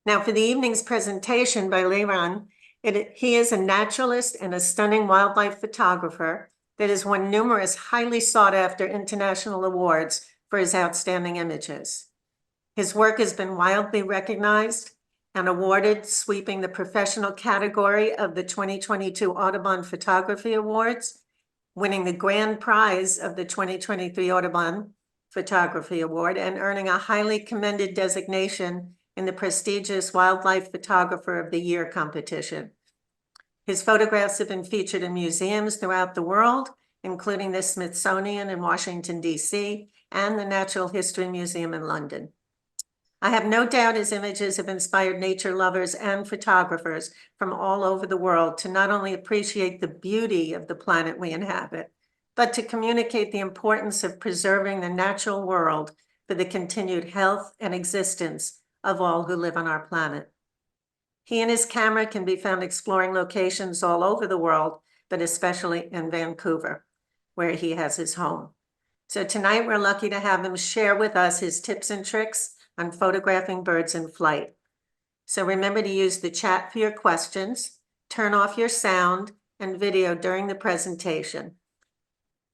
Now, for the evening's presentation by Liron, he is a naturalist and a stunning wildlife photographer that has won numerous highly sought-after international awards for his outstanding images. His work has been widely recognized and awarded, sweeping the professional category of the 2022 Audubon Photography Awards, winning the grand prize of the 2023 Audubon Photography Award, and earning a highly commended designation in the prestigious Wildlife Photographer of the Year competition. His photographs have been featured in museums throughout the world, including the Smithsonian in Washington, D.C., and the Natural History Museum in London. I have no doubt his images have inspired nature lovers and photographers from all over the world to not only appreciate the beauty of the planet we inhabit, but to communicate the importance of preserving the natural world for the continued health and existence of all who live on our planet. He and his camera can be found exploring locations all over the world, but especially in Vancouver, where he has his home. So tonight we're lucky to have him share with us his tips and tricks on photographing birds in flight. So remember to use the chat for your questions, turn off your sound and video during the presentation.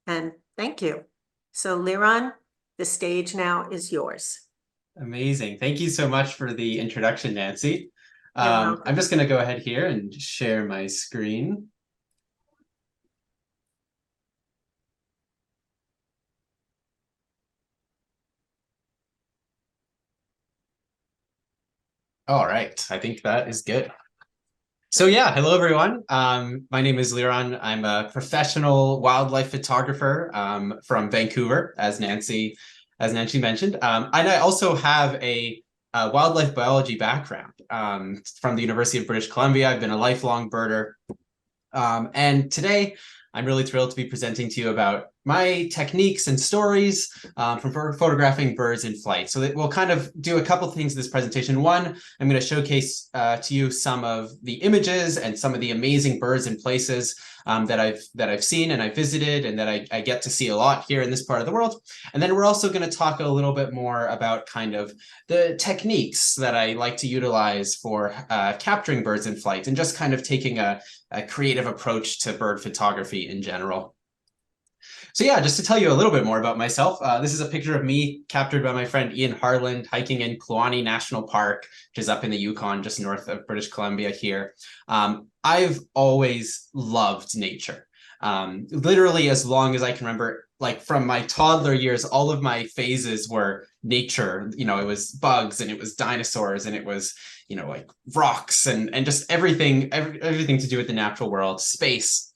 And thank you. So Liron, the stage now is yours. Amazing. Thank you so much for the introduction, Nancy. You're welcome. I'm just going to go ahead here and share my screen. All right, I think that is good. So yeah, hello everyone. My name is Liron. I'm a professional wildlife photographer from Vancouver, as Nancy mentioned. And I also have a wildlife biology background from the University of British Columbia. I've been a lifelong birder. And today, I'm really thrilled to be presenting to you about my techniques and stories from photographing birds in flight. So that we'll kind of do a couple things in this presentation. One, I'm going to showcase to you some of the images and some of the amazing birds and places that I've seen and I visited and that I get to see a lot here in this part of the world. And then we're also going to talk a little bit more about kind of the techniques that I like to utilize for capturing birds in flight and just kind of taking a creative approach to bird photography in general. So yeah, just to tell you a little bit more about myself, this is a picture of me captured by my friend Ian Harland hiking in Kluane National Park, which is up in the Yukon, just north of British Columbia here. I've always loved nature. Literally as long as I can remember, like from my toddler years, all of my phases were nature. You know, it was bugs and it was dinosaurs and it was, you know, like rocks and just everything to do with the natural world, space.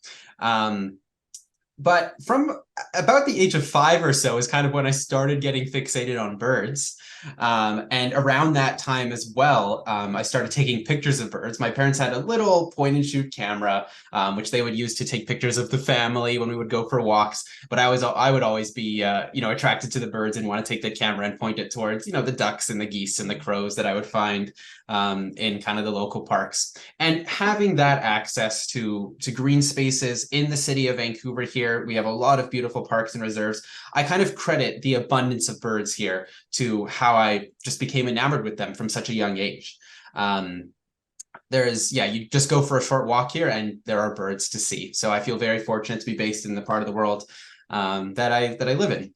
But from about the age of 5 or so is kind of when I started getting fixated on birds. And around that time as well, I started taking pictures of birds. My parents had a little point and shoot camera, which they would use to take pictures of the family when we would go for walks. But I would always be, you know, attracted to the birds and want to take the camera and point it towards, you know, the ducks and the geese and the crows that I would find in kind of the local parks. And having that access to green spaces in the city of Vancouver here, we have a lot of beautiful parks and reserves. I kind of credit the abundance of birds here to how I just became enamored with them from such a young age. You just go for a short walk here and there are birds to see. So I feel very fortunate to be based in the part of the world that I live in.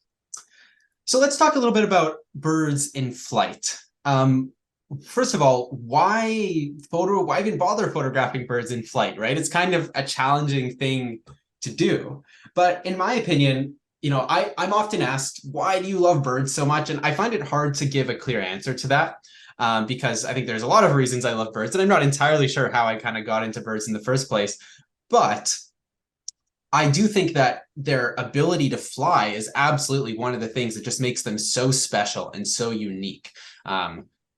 So let's talk a little bit about birds in flight. First of all, why even bother photographing birds in flight, right? It's kind of a challenging thing to do. But in my opinion, you know, I'm often asked, why do you love birds so much? And I find it hard to give a clear answer to that because I think there's a lot of reasons I love birds, and I'm not entirely sure how I kind of got into birds in the first place. But I do think that their ability to fly is absolutely one of the things that just makes them so special and so unique.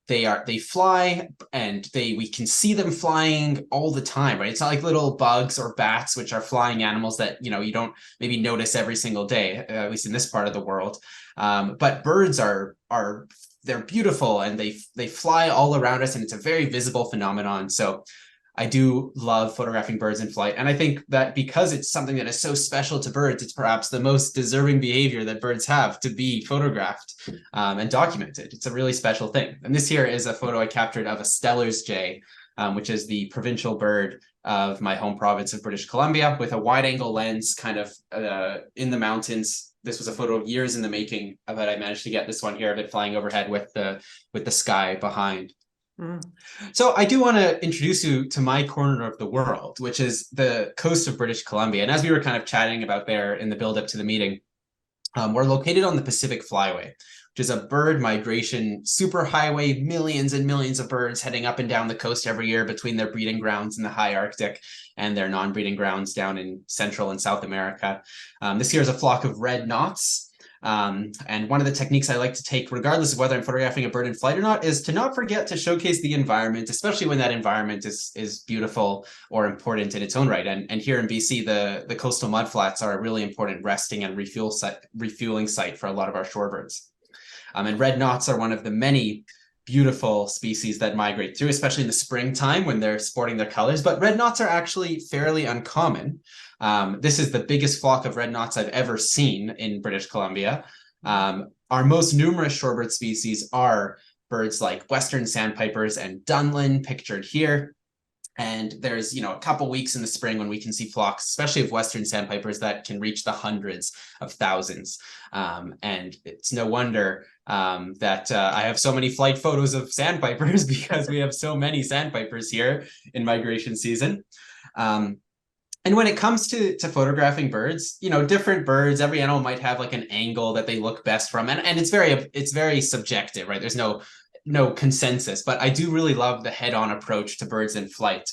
They fly and we can see them flying all the time, right? It's not like little bugs or bats, which are flying animals that, you know, you don't maybe notice every single day, at least in this part of the world. But birds they're beautiful and they fly all around us, and it's a very visible phenomenon. So I do love photographing birds in flight. And I think that because it's something that is so special to birds, it's perhaps the most deserving behavior that birds have to be photographed and documented. It's a really special thing. And this here is a photo I captured of a Steller's jay, which is the provincial bird of my home province of British Columbia, with a wide angle lens kind of in the mountains. This was a photo of years in the making, but I managed to get this one here of it flying overhead with the sky behind. So I do want to introduce you to my corner of the world, which is the coast of British Columbia. And as we were kind of chatting about there in the build up to the meeting, we're located on the Pacific Flyway, which is a bird migration superhighway, millions and millions of birds heading up and down the coast every year between their breeding grounds in the high Arctic and their non-breeding grounds down in Central and South America. This here is a flock of red knots. And one of the techniques I like to take, regardless of whether I'm photographing a bird in flight or not, is to not forget to showcase the environment, especially when that environment is beautiful or important in its own right. And here in BC, the coastal mudflats are a really important resting and refueling site for a lot of our shorebirds. And red knots are one of the many beautiful species that migrate through, especially in the springtime when they're sporting their colors. But red knots are actually fairly uncommon. This is the biggest flock of red knots I've ever seen in British Columbia. Our most numerous shorebird species are birds like western sandpipers and dunlin, pictured here. And there's, a couple weeks in the spring when we can see flocks, especially of western sandpipers, that can reach the hundreds of thousands. And it's no wonder that I have so many flight photos of sandpipers, because we have so many sandpipers here in migration season. And when it comes to photographing birds, different birds, every animal might have like an angle that they look best from. And it's very subjective, right? There's no consensus, but I do really love the head-on approach to birds in flight.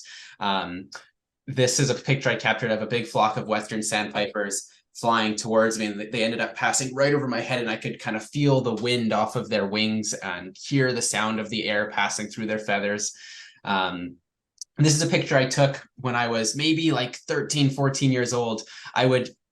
This is a picture I captured of a big flock of western sandpipers flying towards me, and they ended up passing right over my head, and I could kind of feel the wind off of their wings and hear the sound of the air passing through their feathers. And this is a picture I took when I was maybe like 13, 14 years old.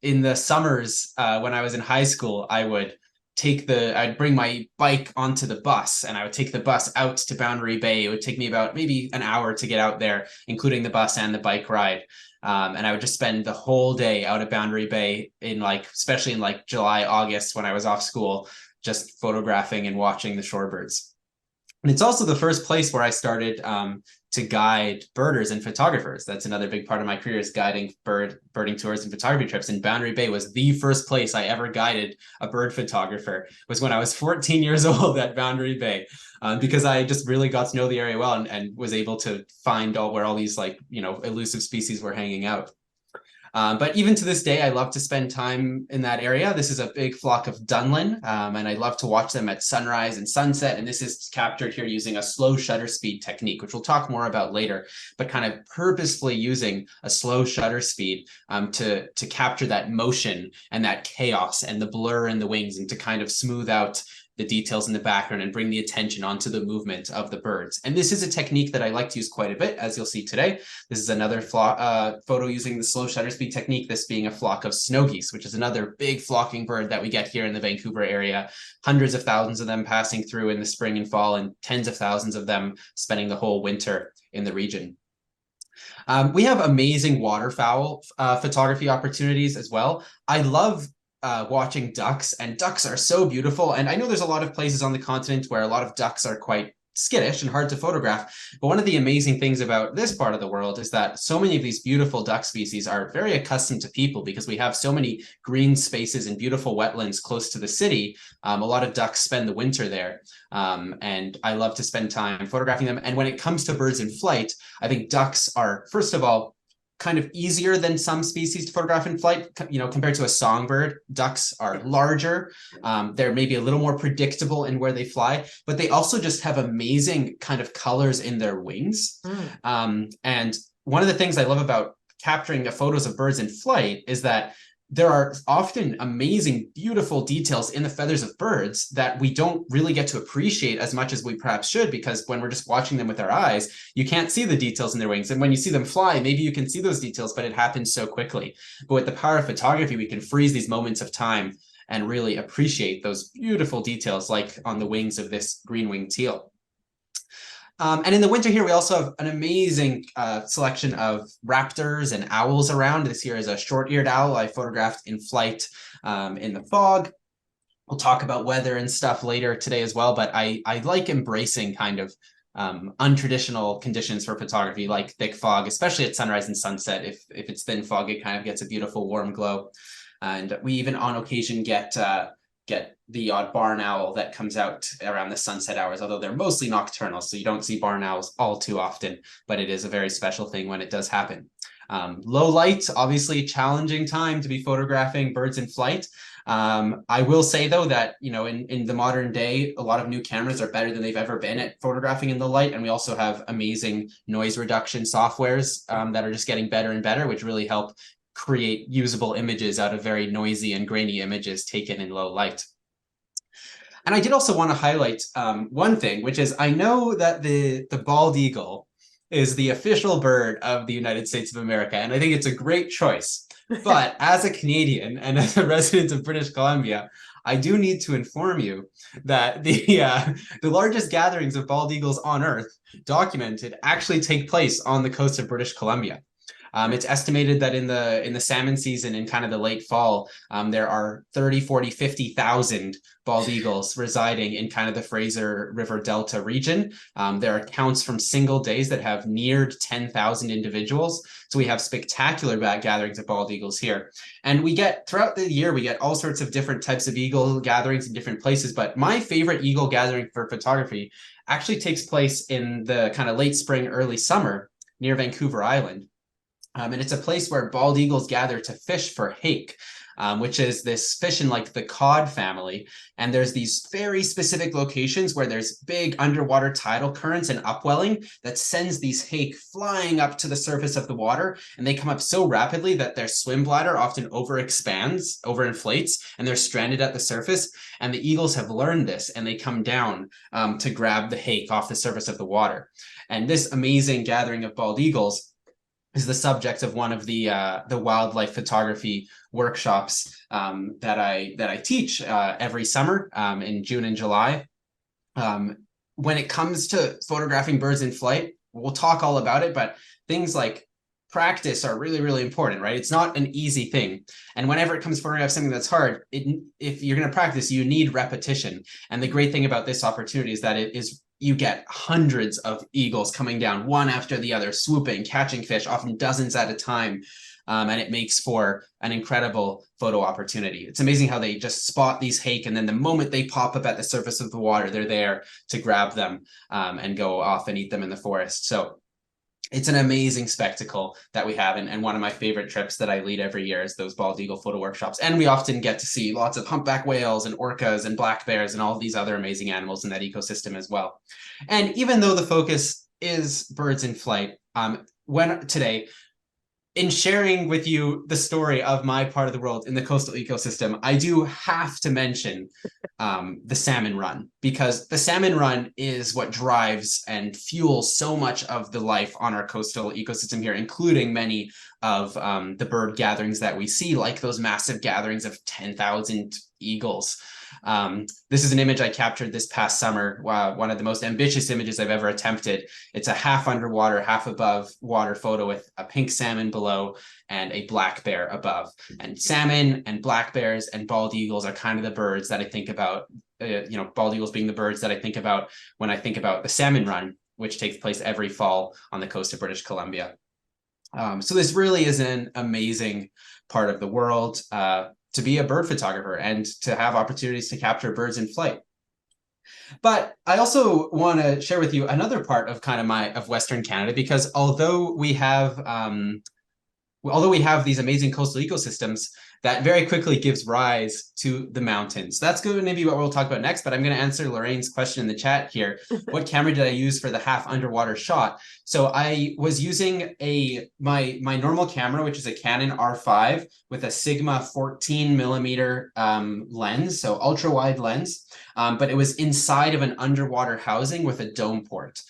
In the summers, when I was in high school, I'd bring my bike onto the bus, and I would take the bus out to Boundary Bay. It would take me about maybe an hour to get out there, including the bus and the bike ride. And I would just spend the whole day out at Boundary Bay especially in like July, August, when I was off school, just photographing and watching the shorebirds. And it's also the first place where I started to guide birders and photographers. That's another big part of my career, is guiding birding tours and photography trips. And Boundary Bay was the first place I ever guided a bird photographer, was when I was 14 years old at Boundary Bay, because I just really got to know the area well and was able to find where all these elusive species were hanging out. But even to this day, I love to spend time in that area. This is a big flock of dunlin, and I love to watch them at sunrise and sunset. And this is captured here using a slow shutter speed technique, which we'll talk more about later, but kind of purposefully using a slow shutter speed to capture that motion and that chaos and the blur in the wings, and to kind of smooth out the details in the background and bring the attention onto the movement of the birds. And this is a technique that I like to use quite a bit, as you'll see today. This is another photo using the slow shutter speed technique, this being a flock of snow geese, which is another big flocking bird that we get here in the Vancouver area. Hundreds of thousands of them passing through in the spring and fall, and tens of thousands of them spending the whole winter in the region. We have amazing waterfowl photography opportunities as well. I love watching ducks, and ducks are so beautiful. And I know there's a lot of places on the continent where a lot of ducks are quite skittish and hard to photograph. But one of the amazing things about this part of the world is that so many of these beautiful duck species are very accustomed to people, because we have so many green spaces and beautiful wetlands close to the city. A lot of ducks spend the winter there. And I love to spend time photographing them. And when it comes to birds in flight, I think ducks are, first of all, kind of easier than some species to photograph in flight. Compared to a songbird, ducks are larger. They're maybe a little more predictable in where they fly, but they also just have amazing kind of colors in their wings. And one of the things I love about capturing the photos of birds in flight is that there are often amazing, beautiful details in the feathers of birds that we don't really get to appreciate as much as we perhaps should, because when we're just watching them with our eyes, you can't see the details in their wings. And when you see them fly, maybe you can see those details, but it happens so quickly. But with the power of photography, we can freeze these moments of time and really appreciate those beautiful details, like on the wings of this green-winged teal. And in the winter here, we also have an amazing selection of raptors and owls around. This here is a short-eared owl I photographed in flight in the fog. We'll talk about weather and stuff later today as well, but I like embracing kind of untraditional conditions for photography, like thick fog, especially at sunrise and sunset. If it's thin fog, it kind of gets a beautiful warm glow. And we even on occasion get the odd barn owl that comes out around the sunset hours, although they're mostly nocturnal, so you don't see barn owls all too often, but it is a very special thing when it does happen. Low light, obviously a challenging time to be photographing birds in flight. I will say though that, you know, in the modern day, a lot of new cameras are better than they've ever been at photographing in low light. And we also have amazing noise reduction softwares that are just getting better and better, which really help create usable images out of very noisy and grainy images taken in low light. And I did also want to highlight one thing, which is I know that the bald eagle is the official bird of the United States of America, and I think it's a great choice. But as a Canadian and as a resident of British Columbia, I do need to inform you that the largest gatherings of bald eagles on Earth documented actually take place on the coast of British Columbia. It's estimated that in the salmon season in kind of the late fall, there are 30, 40, 50,000 bald eagles residing in kind of the Fraser River Delta region. There are counts from single days that have neared 10,000 individuals. So we have spectacular gatherings of bald eagles here. And we get, throughout the year, we get all sorts of different types of eagle gatherings in different places. But my favorite eagle gathering for photography actually takes place in the kind of late spring, early summer near Vancouver Island. And it's a place where bald eagles gather to fish for hake, which is this fish in like the cod family. And there's these very specific locations where there's big underwater tidal currents and upwelling that sends these hake flying up to the surface of the water. And they come up so rapidly that their swim bladder often overinflates, and they're stranded at the surface. And the eagles have learned this, and they come down to grab the hake off the surface of the water. And this amazing gathering of bald eagles is the subject of one of the wildlife photography workshops that I teach every summer in June and July. When it comes to photographing birds in flight, we'll talk all about it, but things like practice are really, really important, right? It's not an easy thing. And whenever it comes to photograph something that's hard, if you're going to practice, you need repetition. And the great thing about this opportunity is that you get hundreds of eagles coming down one after the other, swooping, catching fish, often dozens at a time. And it makes for an incredible photo opportunity. It's amazing how they just spot these hake, and then the moment they pop up at the surface of the water, they're there to grab them and go off and eat them in the forest. So it's an amazing spectacle that we have, and one of my favorite trips that I lead every year is those bald eagle photo workshops. And we often get to see lots of humpback whales and orcas and black bears and all of these other amazing animals in that ecosystem as well. And even though the focus is birds in flight, today, in sharing with you the story of my part of the world in the coastal ecosystem, I do have to mention the salmon run, because the salmon run is what drives and fuels so much of the life on our coastal ecosystem here, including many of the bird gatherings that we see, like those massive gatherings of 10,000 eagles. This is an image I captured this past summer, one of the most ambitious images I've ever attempted. It's a half underwater, half above water photo with a pink salmon below and a black bear above. And salmon and black bears and bald eagles are kind of the birds that I think about, bald eagles being the birds that I think about when I think about the salmon run, which takes place every fall on the coast of British Columbia. So this really is an amazing part of the world to be a bird photographer and to have opportunities to capture birds in flight. But I also want to share with you another part of of Western Canada, because although we have these amazing coastal ecosystems, that very quickly gives rise to the mountains. That's going to be what we'll talk about next, but I'm going to answer Lorraine's question in the chat here. What camera did I use for the half underwater shot? So I was using my normal camera, which is a Canon R5 with a Sigma 14 millimeter lens, so ultra wide lens, but it was inside of an underwater housing with a dome port.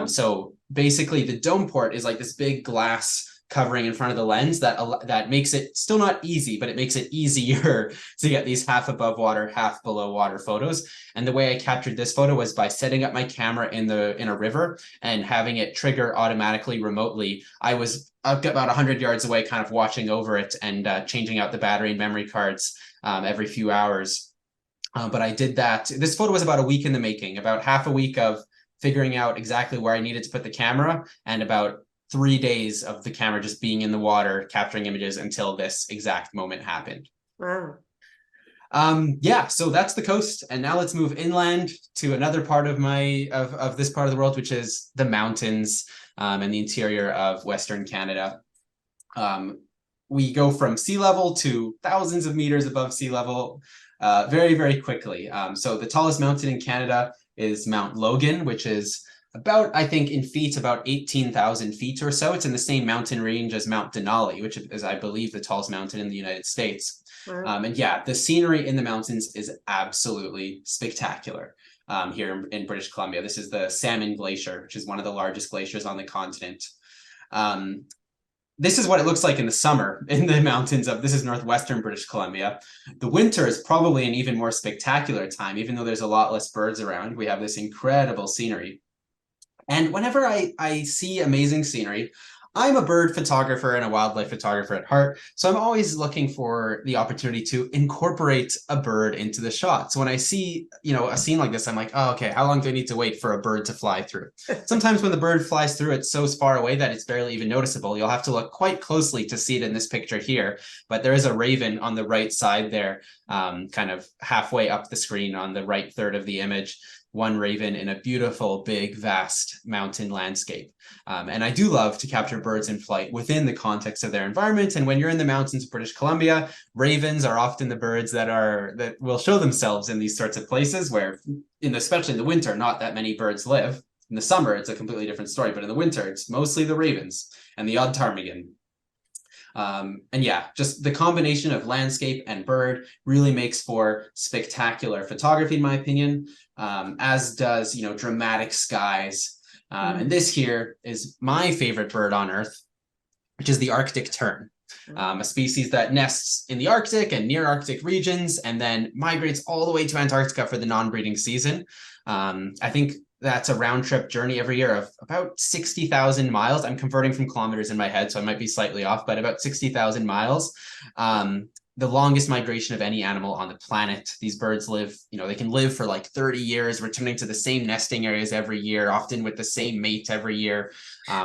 So basically the dome port is like this big glass covering in front of the lens that makes it still not easy, but it makes it easier to get these half above water, half below water photos. And the way I captured this photo was by setting up my camera in a river and having it trigger automatically remotely. I was about 100 yards away, kind of watching over it and changing out the battery and memory cards every few hours. But I did that. This photo was about a week in the making, about half a week of figuring out exactly where I needed to put the camera, and about 3 days of the camera just being in the water, capturing images until this exact moment happened. Wow. Yeah, so that's the coast. And now let's move inland to another part of this part of the world, which is the mountains and the interior of Western Canada. We go from sea level to thousands of meters above sea level very, very quickly. So the tallest mountain in Canada is Mount Logan, which is about, I think in feet, about 18,000 feet or so. It's in the same mountain range as Mount Denali, which is, I believe, the tallest mountain in the United States. Wow. And yeah, the scenery in the mountains is absolutely spectacular here in British Columbia. This is the Salmon Glacier, which is one of the largest glaciers on the continent. This is what it looks like in the summer in the mountains of, this is northwestern British Columbia. The winter is probably an even more spectacular time, even though there's a lot less birds around. We have this incredible scenery. And whenever I see amazing scenery, I'm a bird photographer and a wildlife photographer at heart, so I'm always looking for the opportunity to incorporate a bird into the shot. So when I see, a scene like this, I'm like, oh, okay, how long do I need to wait for a bird to fly through? Sometimes when the bird flies through, it's so far away that it's barely even noticeable. You'll have to look quite closely to see it in this picture here, but there is a raven on the right side there, kind of halfway up the screen on the right third of the image. One raven in a beautiful, big, vast mountain landscape. And I do love to capture birds in flight within the context of their environment. And when you're in the mountains of British Columbia, ravens are often the birds that will show themselves in these sorts of places where, especially in the winter, not that many birds live. In the summer, it's a completely different story, but in the winter, it's mostly the ravens and the odd ptarmigan. And yeah, just the combination of landscape and bird really makes for spectacular photography, in my opinion, as does, dramatic skies. And this here is my favorite bird on Earth, which is the Arctic tern, a species that nests in the Arctic and near Arctic regions and then migrates all the way to Antarctica for the non-breeding season. I think that's a round trip journey every year of about 60,000 miles. I'm converting from kilometers in my head, so I might be slightly off, but about 60,000 miles. The longest migration of any animal on the planet. These birds live, they can live for like 30 years, returning to the same nesting areas every year, often with the same mate every year.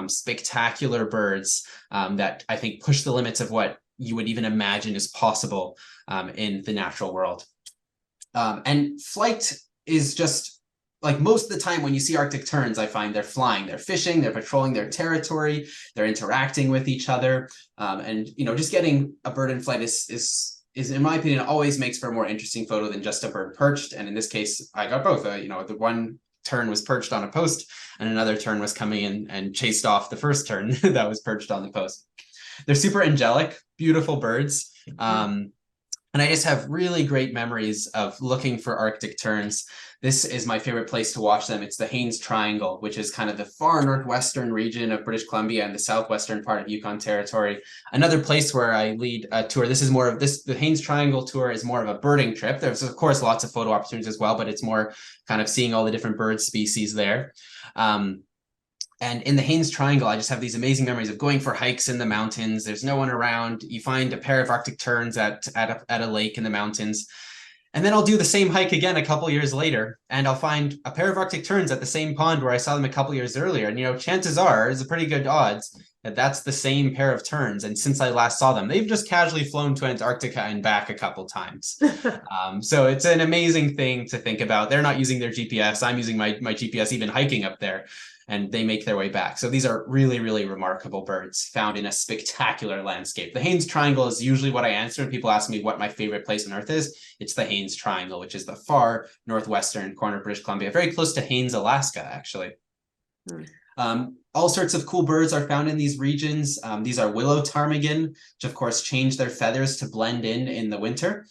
Spectacular birds that I think push the limits of what you would even imagine is possible in the natural world. And flight is just, like most of the time when you see Arctic terns, I find they're flying, they're fishing, they're patrolling their territory, they're interacting with each other. And, just getting a bird in flight is in my opinion, always makes for a more interesting photo than just a bird perched. And in this case, I got both. The one tern was perched on a post and another tern was coming in and chased off the first tern that was perched on the post. They're super angelic, beautiful birds. And I just have really great memories of looking for Arctic terns. This is my favorite place to watch them. It's the Haines Triangle, which is kind of the far northwestern region of British Columbia and the southwestern part of Yukon Territory. Another place where I lead a tour. This is more of the Haines Triangle tour is more of a birding trip. There's of course lots of photo opportunities as well, but it's more kind of seeing all the different bird species there. And in the Haines Triangle, I just have these amazing memories of going for hikes in the mountains. There's no one around. You find a pair of Arctic terns at a lake in the mountains. And then I'll do the same hike again a couple years later, and I'll find a pair of Arctic terns at the same pond where I saw them a couple years earlier. And, chances are, there's a pretty good odds that that's the same pair of terns. And since I last saw them, they've just casually flown to Antarctica and back a couple times. So it's an amazing thing to think about. They're not using their GPS. I'm using my GPS even hiking up there. And they make their way back. So these are really, really remarkable birds found in a spectacular landscape. The Haines Triangle is usually what I answer when people ask me what my favorite place on Earth is. It's the Haines Triangle, which is the far northwestern corner of British Columbia, very close to Haines, Alaska, actually. All sorts of cool birds are found in these regions. These are willow ptarmigan, which of course change their feathers to blend in the winter.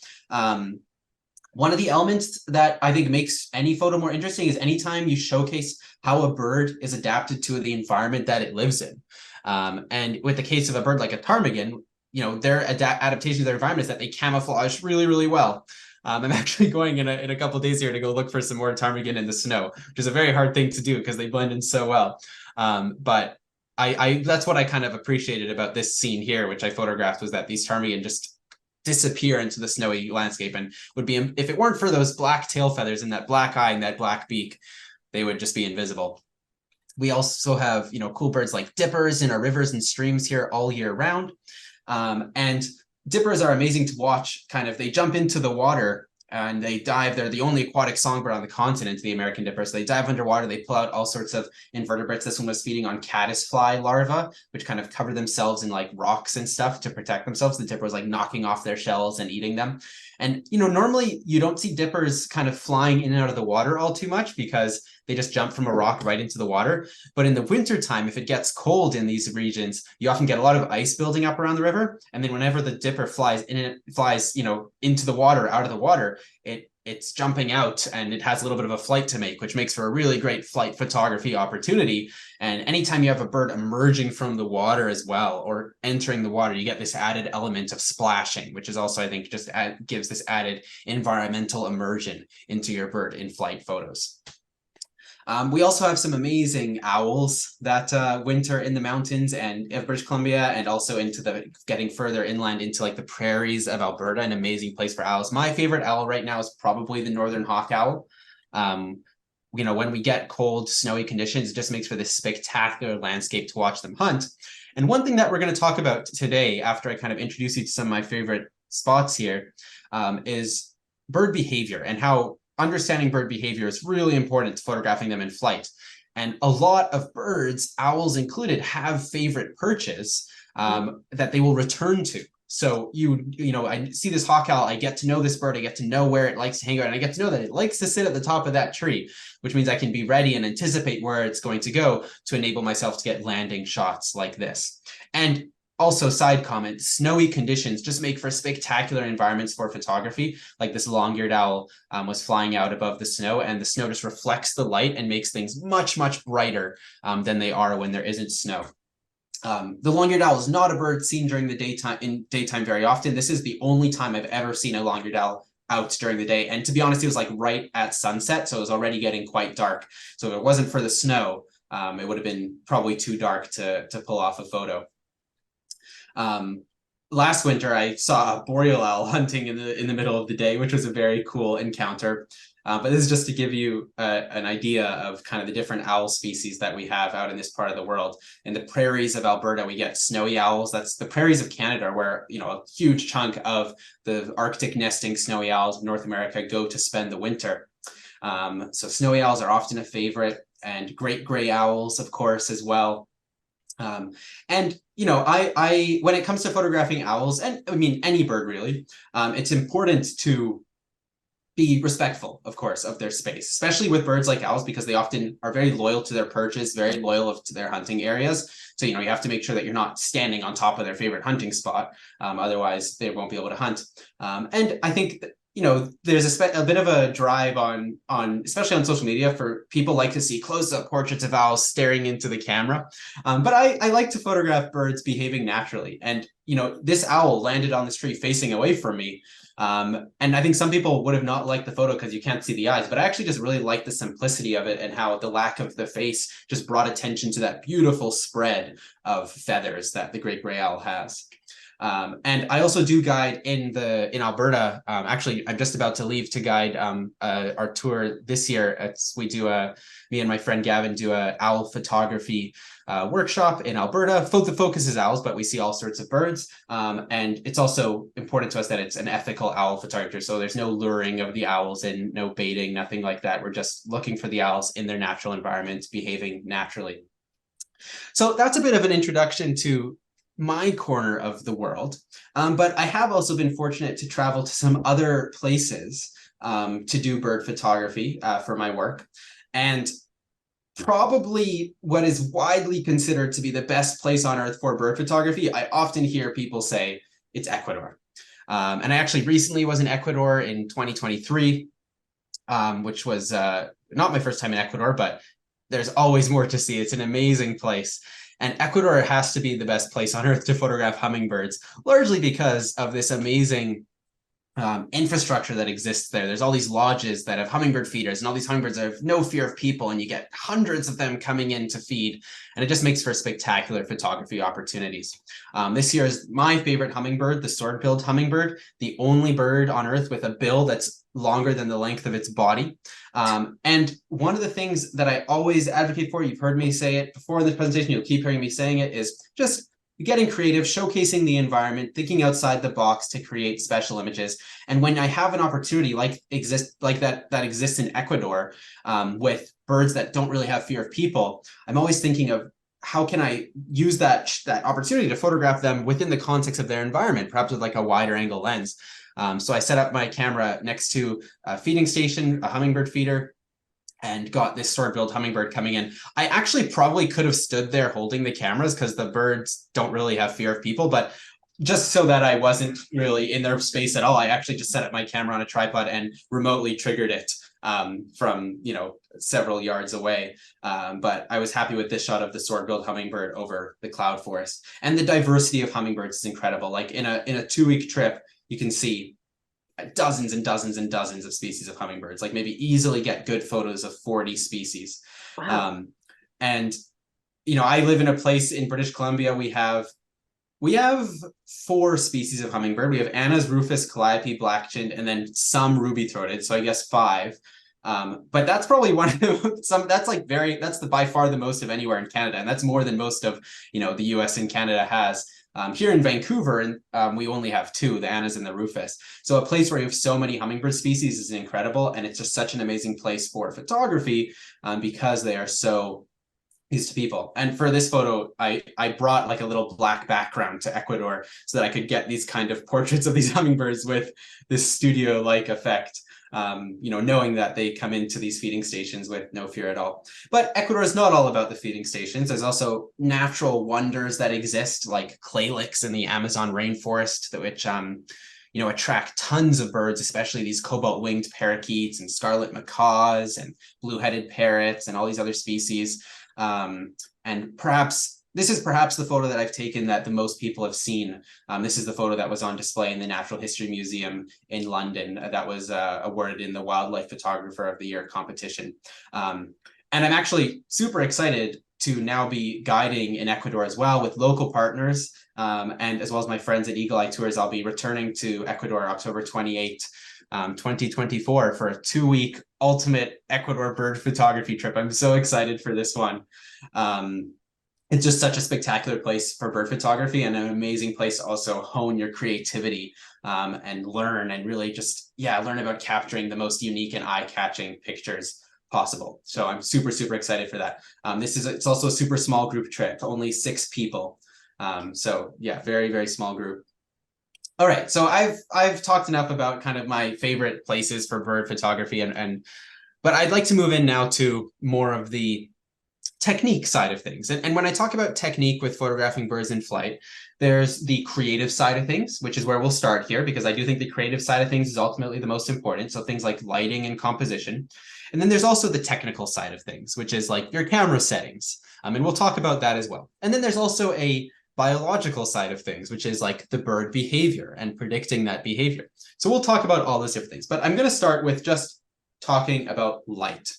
One of the elements that I think makes any photo more interesting is anytime you showcase how a bird is adapted to the environment that it lives in. And with the case of a bird like a ptarmigan, their adaptation to their environment is that they camouflage really, really well. I'm actually going in a couple days here to go look for some more ptarmigan in the snow, which is a very hard thing to do because they blend in so well. But I that's what I kind of appreciated about this scene here, which I photographed, was that these ptarmigan just disappear into the snowy landscape, and would be, if it weren't for those black tail feathers and that black eye and that black beak, they would just be invisible. We also have, cool birds like dippers in our rivers and streams here all year round. And dippers are amazing to watch. They jump into the water and they dive. They're the only aquatic songbird on the continent, the American dipper. So they dive underwater, they pull out all sorts of invertebrates. This one was feeding on caddisfly larvae, which kind of cover themselves in like rocks and stuff to protect themselves. The dipper was like knocking off their shells and eating them. And, normally you don't see dippers kind of flying in and out of the water all too much because they just jump from a rock right into the water. But in the wintertime, if it gets cold in these regions, you often get a lot of ice building up around the river. And then whenever the dipper flies into the water, out of the water, it's jumping out and it has a little bit of a flight to make, which makes for a really great flight photography opportunity. And anytime you have a bird emerging from the water as well, or entering the water, you get this added element of splashing, which is also, I think, just gives this added environmental immersion into your bird in flight photos. We also have some amazing owls that winter in the mountains and of British Columbia, and also getting further inland into like the prairies of Alberta, an amazing place for owls. My favorite owl right now is probably the northern hawk owl. When we get cold, snowy conditions, it just makes for this spectacular landscape to watch them hunt. And one thing that we're going to talk about today, after I kind of introduce you to some of my favorite spots here, is bird behavior, and how understanding bird behavior is really important to photographing them in flight. And a lot of birds, owls included, have favorite perches that they will return to. So I see this hawk owl, I get to know this bird, I get to know where it likes to hang out, and I get to know that it likes to sit at the top of that tree, which means I can be ready and anticipate where it's going to go to enable myself to get landing shots like this. And also, side comment, snowy conditions just make for spectacular environments for photography. Like this long-eared owl was flying out above the snow, and the snow just reflects the light and makes things much, much brighter than they are when there isn't snow. The long-eared owl is not a bird seen during the daytime very often. This is the only time I've ever seen a long-eared owl out during the day. And to be honest, it was like right at sunset, so it was already getting quite dark. So if it wasn't for the snow, it would have been probably too dark to pull off a photo. Last winter, I saw a boreal owl hunting in the middle of the day, which was a very cool encounter. But this is just to give you an idea of kind of the different owl species that we have out in this part of the world. In the prairies of Alberta, we get snowy owls. That's the prairies of Canada, where a huge chunk of the Arctic nesting snowy owls of North America go to spend the winter. So snowy owls are often a favorite, and great gray owls, of course, as well. And when it comes to photographing owls, and I mean any bird really, it's important to be respectful, of course, of their space, especially with birds like owls, because they often are very loyal to their perches, very loyal to their hunting areas. So, you have to make sure that you're not standing on top of their favorite hunting spot. Otherwise, they won't be able to hunt. And I think that, there's a bit of a drive on especially on social media, for people like to see close-up portraits of owls staring into the camera. But I like to photograph birds behaving naturally. And, this owl landed on this tree facing away from me. And I think some people would have not liked the photo because you can't see the eyes, but I actually just really like the simplicity of it, and how the lack of the face just brought attention to that beautiful spread of feathers that the great gray owl has. And I also do guide in Alberta. Actually, I'm just about to leave to guide our tour this year. Me and my friend Gavin do a owl photography workshop in Alberta. The focus is owls, but we see all sorts of birds. And it's also important to us that it's an ethical owl photography. So there's no luring of the owls and no baiting, nothing like that. We're just looking for the owls in their natural environment, behaving naturally. So that's a bit of an introduction to my corner of the world. But I have also been fortunate to travel to some other places to do bird photography for my work. And probably what is widely considered to be the best place on earth for bird photography, I often hear people say it's Ecuador. And I actually recently was in Ecuador in 2023, which was not my first time in Ecuador, but there's always more to see. It's an amazing place. And Ecuador has to be the best place on earth to photograph hummingbirds, largely because of this amazing infrastructure that exists there. There's all these lodges that have hummingbird feeders, and all these hummingbirds have no fear of people, and you get hundreds of them coming in to feed, and it just makes for spectacular photography opportunities. This year is my favorite hummingbird, the sword-billed hummingbird, the only bird on Earth with a bill that's longer than the length of its body. And one of the things that I always advocate for, you've heard me say it before in this presentation, you'll keep hearing me saying it, is just getting creative, showcasing the environment, thinking outside the box to create special images. And when I have an opportunity like that exists in Ecuador, with birds that don't really have fear of people, I'm always thinking of how can I use that opportunity to photograph them within the context of their environment, perhaps with like a wider angle lens. So I set up my camera next to a feeding station, a hummingbird feeder, and got this sword-billed hummingbird coming in. I actually probably could have stood there holding the cameras because the birds don't really have fear of people, but just so that I wasn't really in their space at all, I actually just set up my camera on a tripod and remotely triggered it from, several yards away. But I was happy with this shot of the sword-billed hummingbird over the cloud forest. And the diversity of hummingbirds is incredible. Like in a 2-week trip, you can see dozens and dozens and dozens of species of hummingbirds, like maybe easily get good photos of 40 species. Wow. And, I live in a place in British Columbia. We have 4 species of hummingbird. We have Anna's rufous, calliope, black-chinned, and then some ruby-throated. So I guess 5. But that's probably one of that's by far the most of anywhere in Canada. And that's more than most of, the US and Canada has. Here in Vancouver, we only have 2, the Annas and the Rufus. So a place where you have so many hummingbird species is incredible, and it's just such an amazing place for photography because they are so used to people. And for this photo, I brought like a little black background to Ecuador so that I could get these kind of portraits of these hummingbirds with this studio-like effect. Knowing that they come into these feeding stations with no fear at all. But Ecuador is not all about the feeding stations. There's also natural wonders that exist, like clay licks in the Amazon rainforest, which attract tons of birds, especially these cobalt-winged parakeets and scarlet macaws and blue-headed parrots and all these other species. And this is perhaps the photo that I've taken that the most people have seen. This is the photo that was on display in the Natural History Museum in London that was awarded in the Wildlife Photographer of the Year competition. And I'm actually super excited to now be guiding in Ecuador as well with local partners, and as well as my friends at Eagle Eye Tours. I'll be returning to Ecuador October 28th, 2024 for a 2-week ultimate Ecuador bird photography trip. I'm so excited for this one. It's just such a spectacular place for bird photography, and an amazing place to also hone your creativity and learn and really just, learn about capturing the most unique and eye-catching pictures possible. So I'm super, super excited for that. It's also a super small group trip, only 6 people. Very, very small group. All right, so I've talked enough about kind of my favorite places for bird photography, but I'd like to move in now to more of the technique side of things. And when I talk about technique with photographing birds in flight, there's the creative side of things, which is where we'll start here, because I do think the creative side of things is ultimately the most important. So things like lighting and composition. And then there's also the technical side of things, which is like your camera settings. And we'll talk about that as well. And then there's also a biological side of things, which is like the bird behavior and predicting that behavior. So we'll talk about all those different things, but I'm going to start with just talking about light.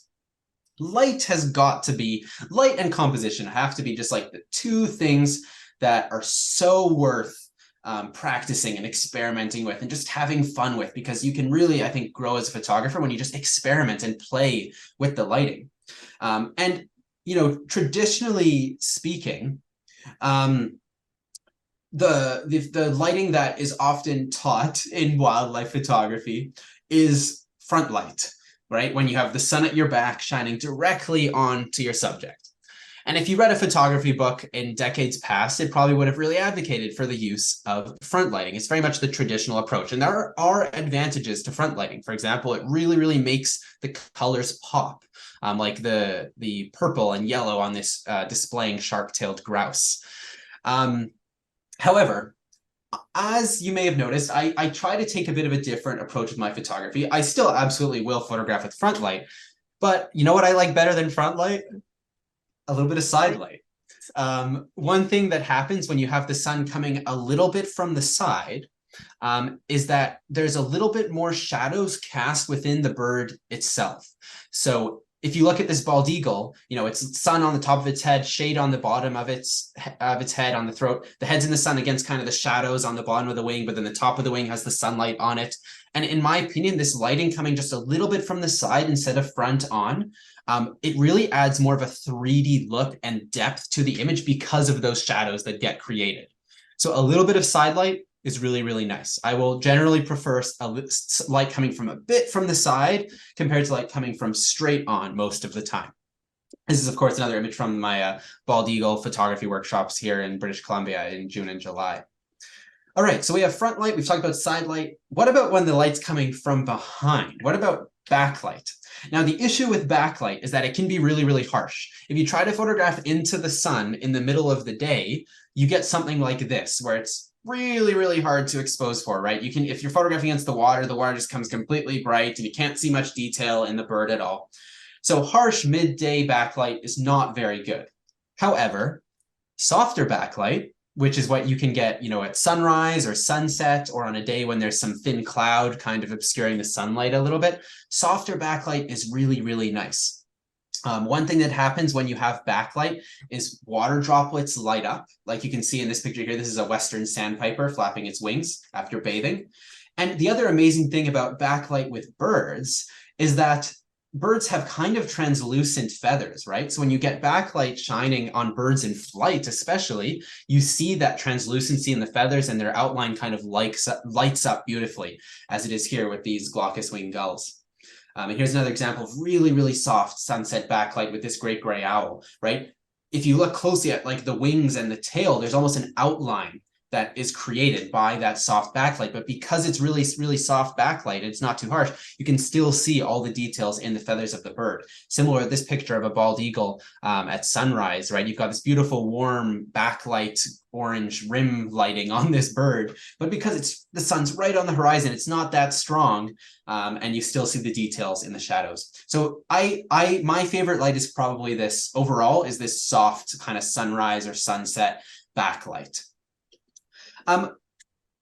Light and composition have to be just like the 2 things that are so worth practicing and experimenting with and just having fun with, because you can really, I think, grow as a photographer when you just experiment and play with the lighting. Traditionally speaking, the lighting that is often taught in wildlife photography is front light, right? When you have the sun at your back shining directly onto your subject. And if you read a photography book in decades past, it probably would have really advocated for the use of front lighting. It's very much the traditional approach. And there are advantages to front lighting. For example, it really, really makes the colors pop, like the purple and yellow on this displaying sharp-tailed grouse. However, As you may have noticed, I try to take a bit of a different approach with my photography. I still absolutely will photograph with front light, but you know what I like better than front light? A little bit of side light. One thing that happens when you have the sun coming a little bit from the side is that there's a little bit more shadows cast within the bird itself. So if you look at this bald eagle, you know, it's sun on the top of its head, shade on the bottom of its head, on the throat. The head's in the sun against kind of the shadows on the bottom of the wing, but then the top of the wing has the sunlight on it. And in my opinion, this lighting coming just a little bit from the side instead of front on, it really adds more of a 3D look and depth to the image because of those shadows that get created. So a little bit of side light is really, really nice. I will generally prefer light coming from a bit from the side compared to light coming from straight on most of the time. This is, of course, another image from my bald eagle photography workshops here in British Columbia in June and July. All right, so we have front light, we've talked about side light. What about when the light's coming from behind? What about backlight? Now, the issue with backlight is that it can be really, really harsh. If you try to photograph into the sun in the middle of the day, you get something like this, where it's really, really hard to expose for, right? You can, if you're photographing against the water just comes completely bright and you can't see much detail in the bird at all. So harsh midday backlight is not very good. However, softer backlight, which is what you can get, you know, at sunrise or sunset or on a day when there's some thin cloud kind of obscuring the sunlight a little bit, softer backlight is really, really nice. One thing that happens when you have backlight is water droplets light up. Like you can see in this picture here, this is a Western sandpiper flapping its wings after bathing. And the other amazing thing about backlight with birds is that birds have kind of translucent feathers, right? So when you get backlight shining on birds in flight, especially, you see that translucency in the feathers and their outline kind of lights up beautifully, as it is here with these glaucous winged gulls. And here's another example of really, really soft sunset backlight with this great gray owl, right? If you look closely at like the wings and the tail, there's almost an outline that is created by that soft backlight. But because it's really, really soft backlight, it's not too harsh, you can still see all the details in the feathers of the bird. Similar to this picture of a bald eagle at sunrise, right? You've got this beautiful warm backlight orange rim lighting on this bird, but because the sun's right on the horizon, it's not that strong, and you still see the details in the shadows. So my favorite light is probably this overall, is this soft kind of sunrise or sunset backlight.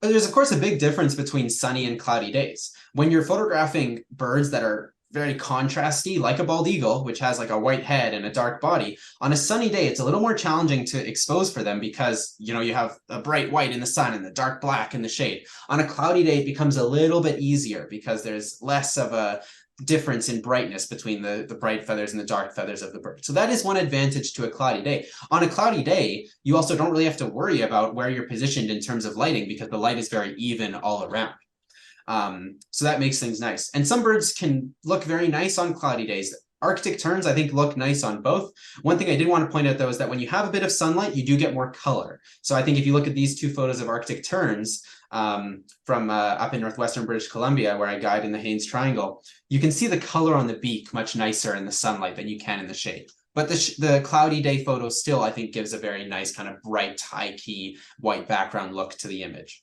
There's of course a big difference between sunny and cloudy days. When you're photographing birds that are very contrasty, like a bald eagle, which has like a white head and a dark body, on a sunny day, it's a little more challenging to expose for them because, you know, you have a bright white in the sun and the dark black in the shade. On a cloudy day, it becomes a little bit easier because there's less of a difference in brightness between the bright feathers and the dark feathers of the bird. So that is one advantage to a cloudy day. On a cloudy day, you also don't really have to worry about where you're positioned in terms of lighting because the light is very even all around. So that makes things nice. And some birds can look very nice on cloudy days. Arctic terns, I think, look nice on both. One thing I did want to point out, though, is that when you have a bit of sunlight, you do get more color. So I think if you look at these two photos of Arctic terns from up in northwestern British Columbia, where I guide in the Haines Triangle, you can see the color on the beak much nicer in the sunlight than you can in the shade. But the cloudy day photo still, I think, gives a very nice kind of bright, high-key white background look to the image.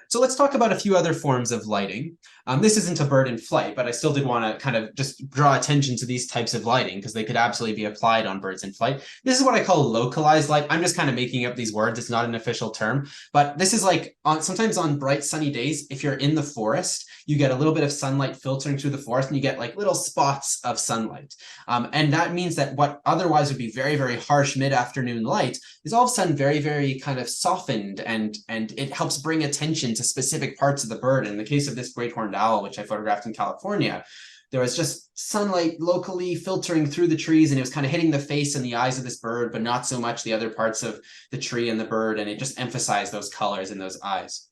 So let's talk about a few other forms of lighting. This isn't a bird in flight, but I still did want to kind of just draw attention to these types of lighting because they could absolutely be applied on birds in flight. This is what I call localized light. I'm just kind of making up these words. It's not an official term, but this is like sometimes on bright sunny days, if you're in the forest, you get a little bit of sunlight filtering through the forest and you get like little spots of sunlight. And that means that what otherwise would be very, very harsh mid-afternoon light is all of a sudden very, very kind of softened, and it helps bring attention to specific parts of the bird. In the case of this great horned owl, which I photographed in California, there was just sunlight locally filtering through the trees and it was kind of hitting the face and the eyes of this bird, but not so much the other parts of the tree and the bird. And it just emphasized those colors in those eyes.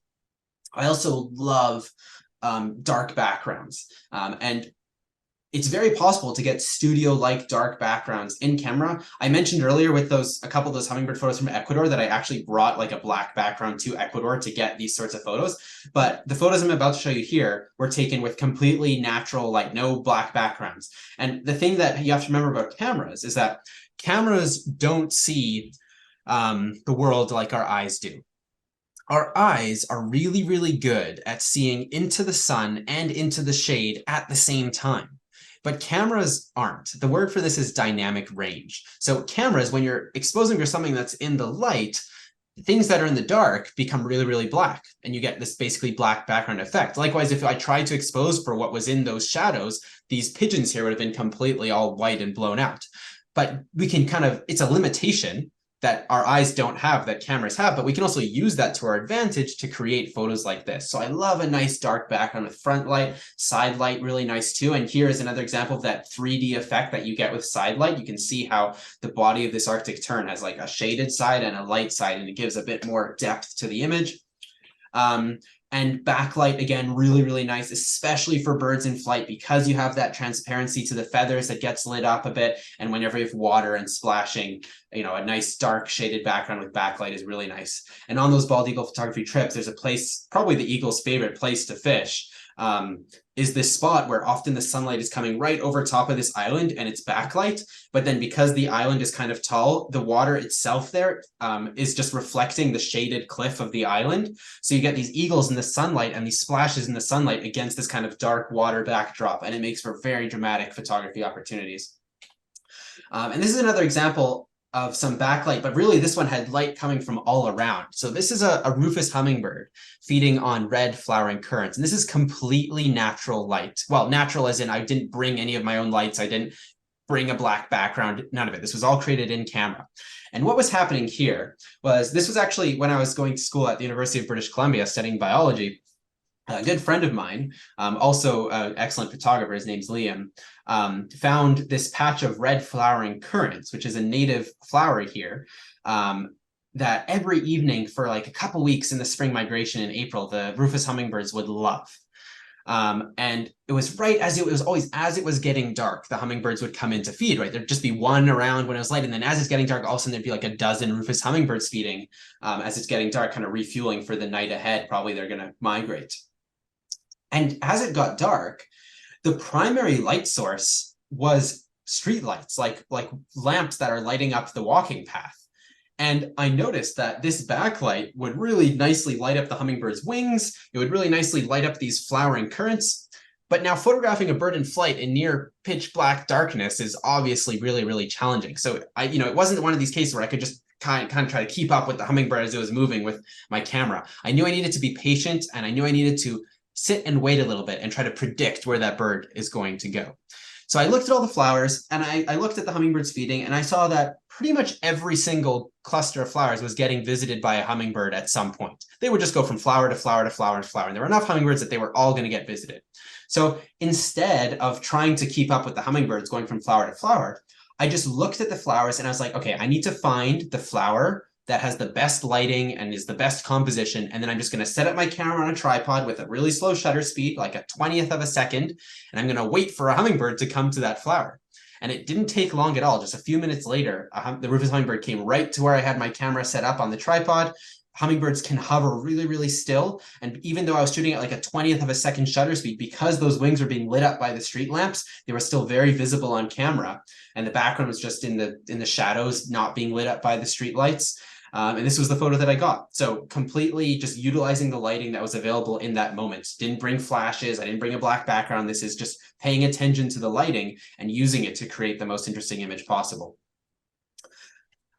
I also love dark backgrounds. And it's very possible to get studio-like dark backgrounds in camera. I mentioned earlier with a couple of those hummingbird photos from Ecuador that I actually brought like a black background to Ecuador to get these sorts of photos. But the photos I'm about to show you here were taken with completely natural, like no black backgrounds. And the thing that you have to remember about cameras is that cameras don't see the world like our eyes do. our eyes are really, really good at seeing into the sun and into the shade at the same time. But cameras aren't. The word for this is dynamic range. So cameras, when you're exposing for something that's in the light, things that are in the dark become really, really black, and you get this basically black background effect. Likewise, if I tried to expose for what was in those shadows, these pigeons here would have been completely all white and blown out. But we can kind of, it's a limitation that our eyes don't have that cameras have, but we can also use that to our advantage to create photos like this. So I love a nice dark background with front light, side light, really nice too. And here is another example of that 3D effect that you get with side light. You can see how the body of this Arctic tern has like a shaded side and a light side, and it gives a bit more depth to the image. And backlight, again, really, really nice, especially for birds in flight, because you have that transparency to the feathers that gets lit up a bit. And whenever you have water and splashing, you know, a nice dark shaded background with backlight is really nice. And on those bald eagle photography trips, there's a place, probably the eagle's favorite place to fish, is this spot where often the sunlight is coming right over top of this island and it's backlight. But then because the island is kind of tall, the water itself there is just reflecting the shaded cliff of the island. So you get these eagles in the sunlight and these splashes in the sunlight against this kind of dark water backdrop. And it makes for very dramatic photography opportunities. And this is another example of some backlight, but really this one had light coming from all around. So this is a Rufous hummingbird feeding on red flowering currants. And this is completely natural light. Well, natural as in I didn't bring any of my own lights. I didn't bring a black background, none of it. This was all created in camera. And what was happening here was, this was actually when I was going to school at the University of British Columbia studying biology. A good friend of mine, also an excellent photographer, his name's Liam, found this patch of red flowering currants, which is a native flower here, that every evening for like a couple weeks in the spring migration in April, the Rufous hummingbirds would love. And it was right as it was always, as it was getting dark, the hummingbirds would come in to feed, right? There'd just be one around when it was light. And then as it's getting dark, all of a sudden there'd be like a dozen Rufous hummingbirds feeding as it's getting dark, kind of refueling for the night ahead. Probably they're going to migrate. And as it got dark, the primary light source was street lights, like lamps that are lighting up the walking path. And I noticed that this backlight would really nicely light up the hummingbird's wings. It would really nicely light up these flowering currants. But now photographing a bird in flight in near pitch black darkness is obviously really, really challenging. So it wasn't one of these cases where I could just kind of try to keep up with the hummingbird as it was moving with my camera. I knew I needed to be patient, and I knew I needed to sit and wait a little bit and try to predict where that bird is going to go. So I looked at all the flowers, and I looked at the hummingbirds feeding, and I saw that pretty much every single cluster of flowers was getting visited by a hummingbird at some point. They would just go from flower to flower to flower to flower, and there were enough hummingbirds that they were all going to get visited. So instead of trying to keep up with the hummingbirds going from flower to flower, I just looked at the flowers and I was like, okay, I need to find the flower that has the best lighting and is the best composition. And then I'm just going to set up my camera on a tripod with a really slow shutter speed, like a 20th of a second. And I'm going to wait for a hummingbird to come to that flower. And it didn't take long at all. Just a few minutes later, the Rufous hummingbird came right to where I had my camera set up on the tripod. Hummingbirds can hover really, really still. And even though I was shooting at like a 20th of a second shutter speed, because those wings were being lit up by the street lamps, they were still very visible on camera. And the background was just in the shadows, not being lit up by the street lights. And this was the photo that I got. So completely just utilizing the lighting that was available in that moment. Didn't bring flashes. I didn't bring a black background. This is just paying attention to the lighting and using it to create the most interesting image possible.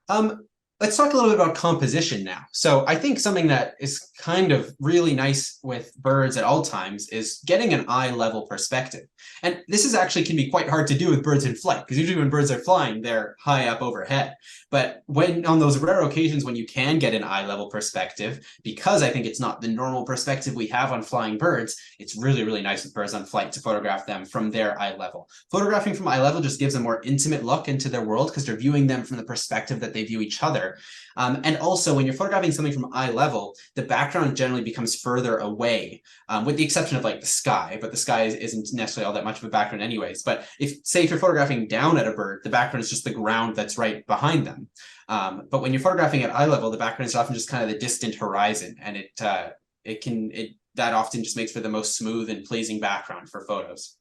Let's talk a little bit about composition now. So I think something that is kind of really nice with birds at all times is getting an eye level perspective. And this is actually can be quite hard to do with birds in flight, because usually when birds are flying, they're high up overhead. But when on those rare occasions when you can get an eye level perspective, because I think it's not the normal perspective we have on flying birds, it's really, really nice with birds on flight to photograph them from their eye level. Photographing from eye level just gives a more intimate look into their world, because they're viewing them from the perspective that they view each other. And also, when you're photographing something from eye level, the background generally becomes further away, with the exception of like the sky, but the sky isn't necessarily all that much of a background anyways. But if you're photographing down at a bird, the background is just the ground that's right behind them. But when you're photographing at eye level, the background is often just kind of the distant horizon, and that often just makes for the most smooth and pleasing background for photos.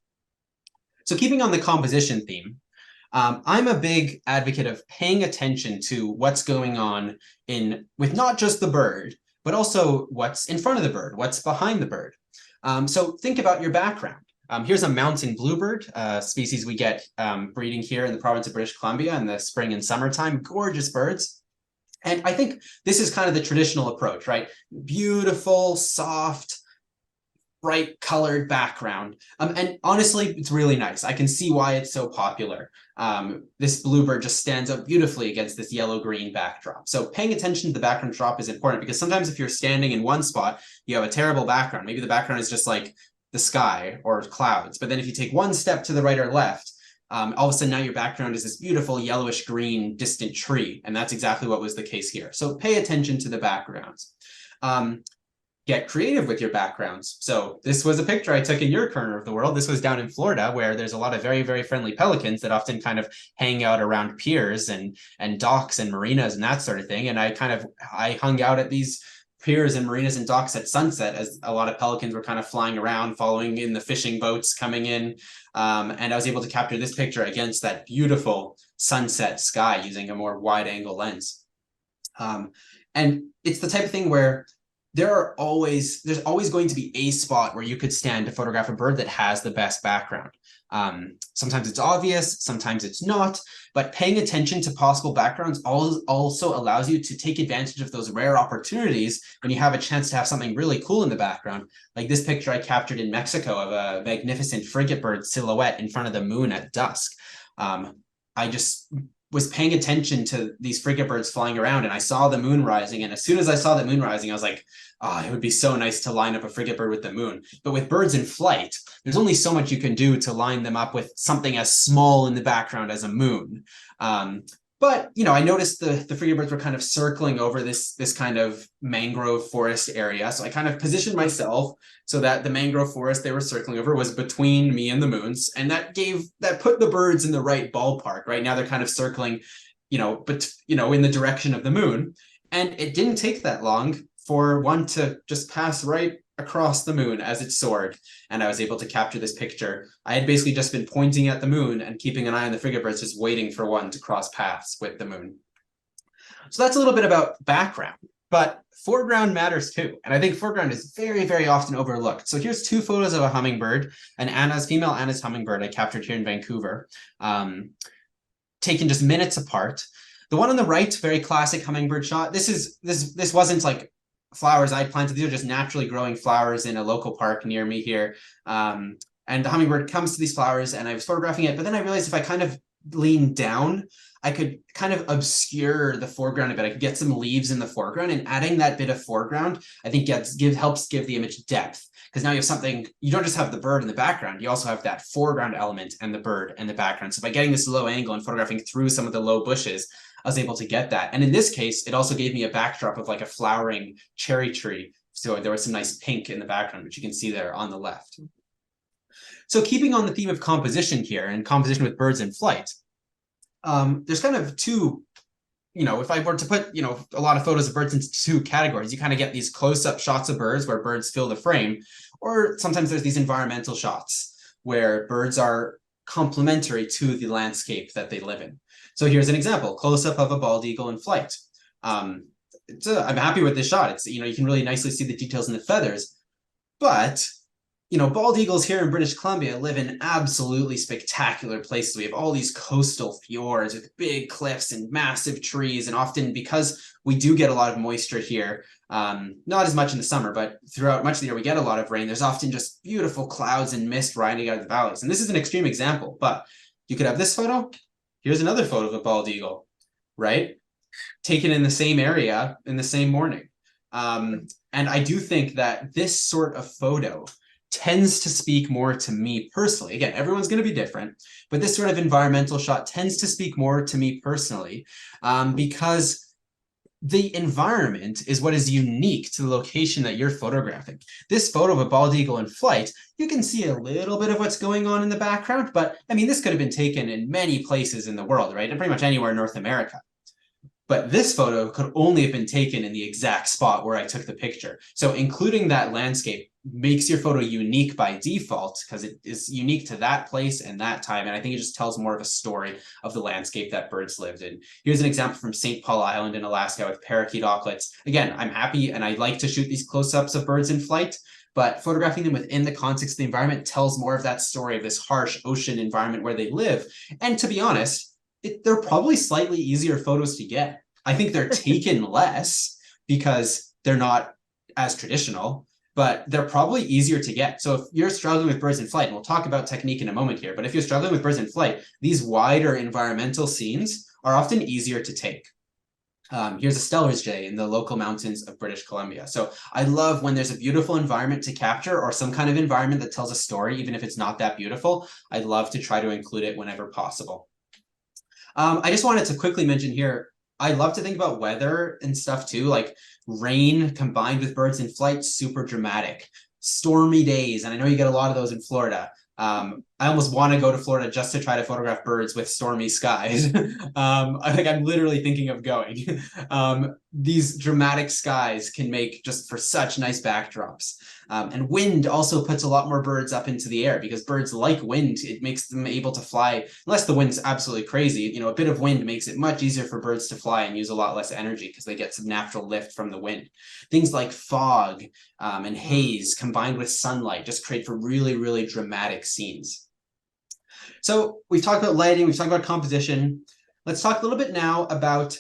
So keeping on the composition theme, I'm a big advocate of paying attention to what's going on with not just the bird, but also what's in front of the bird, what's behind the bird. So think about your background. Here's a mountain bluebird, species we get breeding here in the province of British Columbia in the spring and summertime. Gorgeous birds. And I think this is kind of the traditional approach, right? Beautiful, soft, bright colored background. And honestly, it's really nice. I can see why it's so popular. This bluebird just stands out beautifully against this yellow-green backdrop. So paying attention to the background drop is important, because sometimes if you're standing in one spot, you have a terrible background. Maybe the background is just like the sky or clouds. But then if you take one step to the right or left, all of a sudden now your background is this beautiful yellowish green distant tree. And that's exactly what was the case here. So pay attention to the backgrounds. Get creative with your backgrounds. So this was a picture I took in your corner of the world. This was down in Florida, where there's a lot of very, very friendly pelicans that often kind of hang out around piers and docks and marinas and that sort of thing. And I hung out at these piers and marinas and docks at sunset, as a lot of pelicans were kind of flying around, following in the fishing boats coming in. And I was able to capture this picture against that beautiful sunset sky using a more wide angle lens. And it's the type of thing where there's always going to be a spot where you could stand to photograph a bird that has the best background. Sometimes it's obvious, sometimes it's not, but paying attention to possible backgrounds also allows you to take advantage of those rare opportunities when you have a chance to have something really cool in the background. Like this picture I captured in Mexico of a magnificent frigate bird silhouette in front of the moon at dusk. I just was paying attention to these frigate birds flying around, and I saw the moon rising. And as soon as I saw the moon rising, I was like, oh, it would be so nice to line up a frigate bird with the moon. But with birds in flight, there's only so much you can do to line them up with something as small in the background as a moon. But, you know, I noticed the frigate birds were kind of circling over this kind of mangrove forest area. So I kind of positioned myself so that the mangrove forest they were circling over was between me and the moons. And that put the birds in the right ballpark. Right now they're kind of circling, in the direction of the moon. And it didn't take that long for one to just pass right across the moon as it soared, and I was able to capture this picture. I had basically just been pointing at the moon and keeping an eye on the frigate birds, just waiting for one to cross paths with the moon. So that's a little bit about background, but foreground matters too. And I think foreground is very, very often overlooked. So here's two photos of a hummingbird, female Anna's hummingbird I captured here in Vancouver, taken just minutes apart. The one on the right, very classic hummingbird shot. This wasn't like flowers I'd planted. These are just naturally growing flowers in a local park near me here. And the hummingbird comes to these flowers and I was photographing it, but then I realized if I kind of leaned down, I could kind of obscure the foreground a bit. I could get some leaves in the foreground, and adding that bit of foreground, I think helps give the image depth. Because now you have something, you don't just have the bird in the background, you also have that foreground element and the bird in the background. So by getting this low angle and photographing through some of the low bushes, I was able to get that. And in this case, it also gave me a backdrop of like a flowering cherry tree. So there was some nice pink in the background, which you can see there on the left. So keeping on the theme of composition here, and composition with birds in flight, there's kind of two, if I were to put, a lot of photos of birds into two categories, you kind of get these close-up shots of birds where birds fill the frame, or sometimes there's these environmental shots where birds are complementary to the landscape that they live in. So here's an example, close-up of a bald eagle in flight. I'm happy with this shot. It's, you can really nicely see the details in the feathers, but bald eagles here in British Columbia live in absolutely spectacular places. We have all these coastal fjords with big cliffs and massive trees. And often, because we do get a lot of moisture here, not as much in the summer, but throughout much of the year, we get a lot of rain. There's often just beautiful clouds and mist riding out of the valleys. And this is an extreme example, but you could have this photo. Here's another photo of a bald eagle, right? Taken in the same area in the same morning. And I do think that this sort of photo tends to speak more to me personally. Again, everyone's going to be different, but this sort of environmental shot tends to speak more to me personally, because the environment is what is unique to the location that you're photographing. This photo of a bald eagle in flight, you can see a little bit of what's going on in the background, but I mean, this could have been taken in many places in the world, right? And pretty much anywhere in North America. But this photo could only have been taken in the exact spot where I took the picture. So including that landscape makes your photo unique by default because it is unique to that place and that time. And I think it just tells more of a story of the landscape that birds lived in. Here's an example from St. Paul Island in Alaska with parakeet auklets. Again, I'm happy and I like to shoot these close-ups of birds in flight, but photographing them within the context of the environment tells more of that story of this harsh ocean environment where they live. And to be honest, they're probably slightly easier photos to get. I think they're taken less because they're not as traditional, but they're probably easier to get. So if you're struggling with birds in flight, and we'll talk about technique in a moment here, but if you're struggling with birds in flight, these wider environmental scenes are often easier to take. Here's a Steller's jay in the local mountains of British Columbia. So I love when there's a beautiful environment to capture or some kind of environment that tells a story, even if it's not that beautiful. I'd love to try to include it whenever possible. I just wanted to quickly mention here, I love to think about weather and stuff too, like rain combined with birds in flight, super dramatic. Stormy days, and I know you get a lot of those in Florida. I almost want to go to Florida just to try to photograph birds with stormy skies. I think I'm literally thinking of going. These dramatic skies can make just for such nice backdrops. And wind also puts a lot more birds up into the air because birds like wind. It makes them able to fly, unless the wind's absolutely crazy. You know, a bit of wind makes it much easier for birds to fly and use a lot less energy because they get some natural lift from the wind. Things like fog and haze combined with sunlight just create for really, really dramatic scenes. So we've talked about lighting, we've talked about composition. Let's talk a little bit now about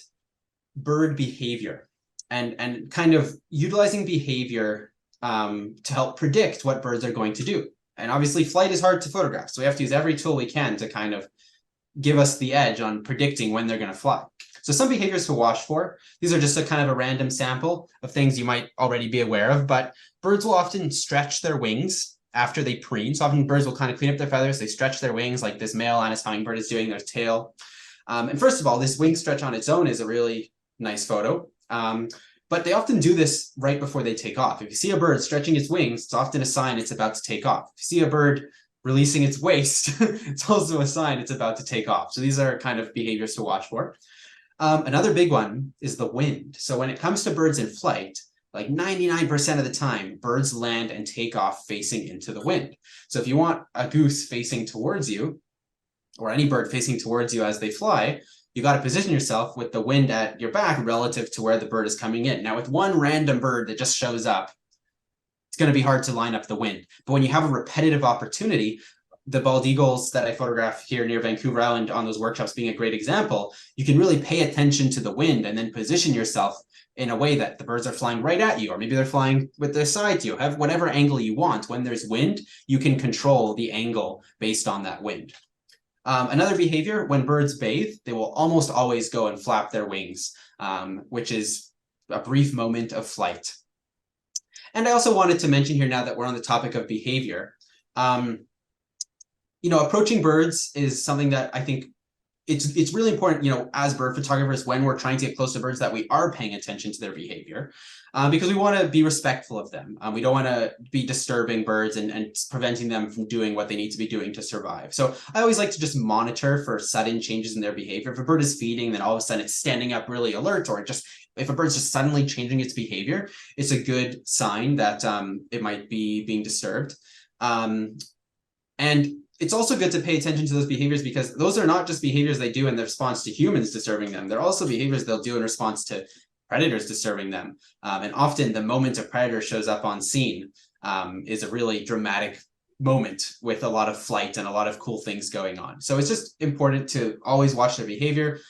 bird behavior and kind of utilizing behavior to help predict what birds are going to do. And obviously flight is hard to photograph, so we have to use every tool we can to kind of give us the edge on predicting when they're going to fly. So some behaviors to watch for. These are just a kind of a random sample of things you might already be aware of, but birds will often stretch their wings after they preen. So often birds will kind of clean up their feathers, they stretch their wings like this male Anis hummingbird is doing, their tail. And first of all, this wing stretch on its own is a really nice photo. But they often do this right before they take off. If you see a bird stretching its wings, it's often a sign it's about to take off. If you see a bird releasing its waist, it's also a sign it's about to take off. So these are kind of behaviors to watch for. Another big one is the wind. So when it comes to birds in flight, like 99% of the time, birds land and take off facing into the wind. So if you want a goose facing towards you, or any bird facing towards you as they fly, you got to position yourself with the wind at your back relative to where the bird is coming in. Now, with one random bird that just shows up, it's going to be hard to line up the wind. But when you have a repetitive opportunity, the bald eagles that I photographed here near Vancouver Island on those workshops being a great example, you can really pay attention to the wind and then position yourself in a way that the birds are flying right at you, or maybe they're flying with their side to you. Have whatever angle you want. When there's wind, you can control the angle based on that wind. Another behavior, when birds bathe, they will almost always go and flap their wings, which is a brief moment of flight. And I also wanted to mention here, now that we're on the topic of behavior, approaching birds is something that I think it's really important, as bird photographers, when we're trying to get close to birds, that we are paying attention to their behavior, because we want to be respectful of them. We don't want to be disturbing birds and preventing them from doing what they need to be doing to survive. So I always like to just monitor for sudden changes in their behavior. If a bird is feeding, then all of a sudden it's standing up really alert, or just if a bird's just suddenly changing its behavior, it's a good sign that it might be being disturbed. And it's also good to pay attention to those behaviors, because those are not just behaviors they do in their response to humans disturbing them. They're also behaviors they'll do in response to predators disturbing them. And often the moment a predator shows up on scene is a really dramatic moment with a lot of flight and a lot of cool things going on. So it's just important to always watch their behavior,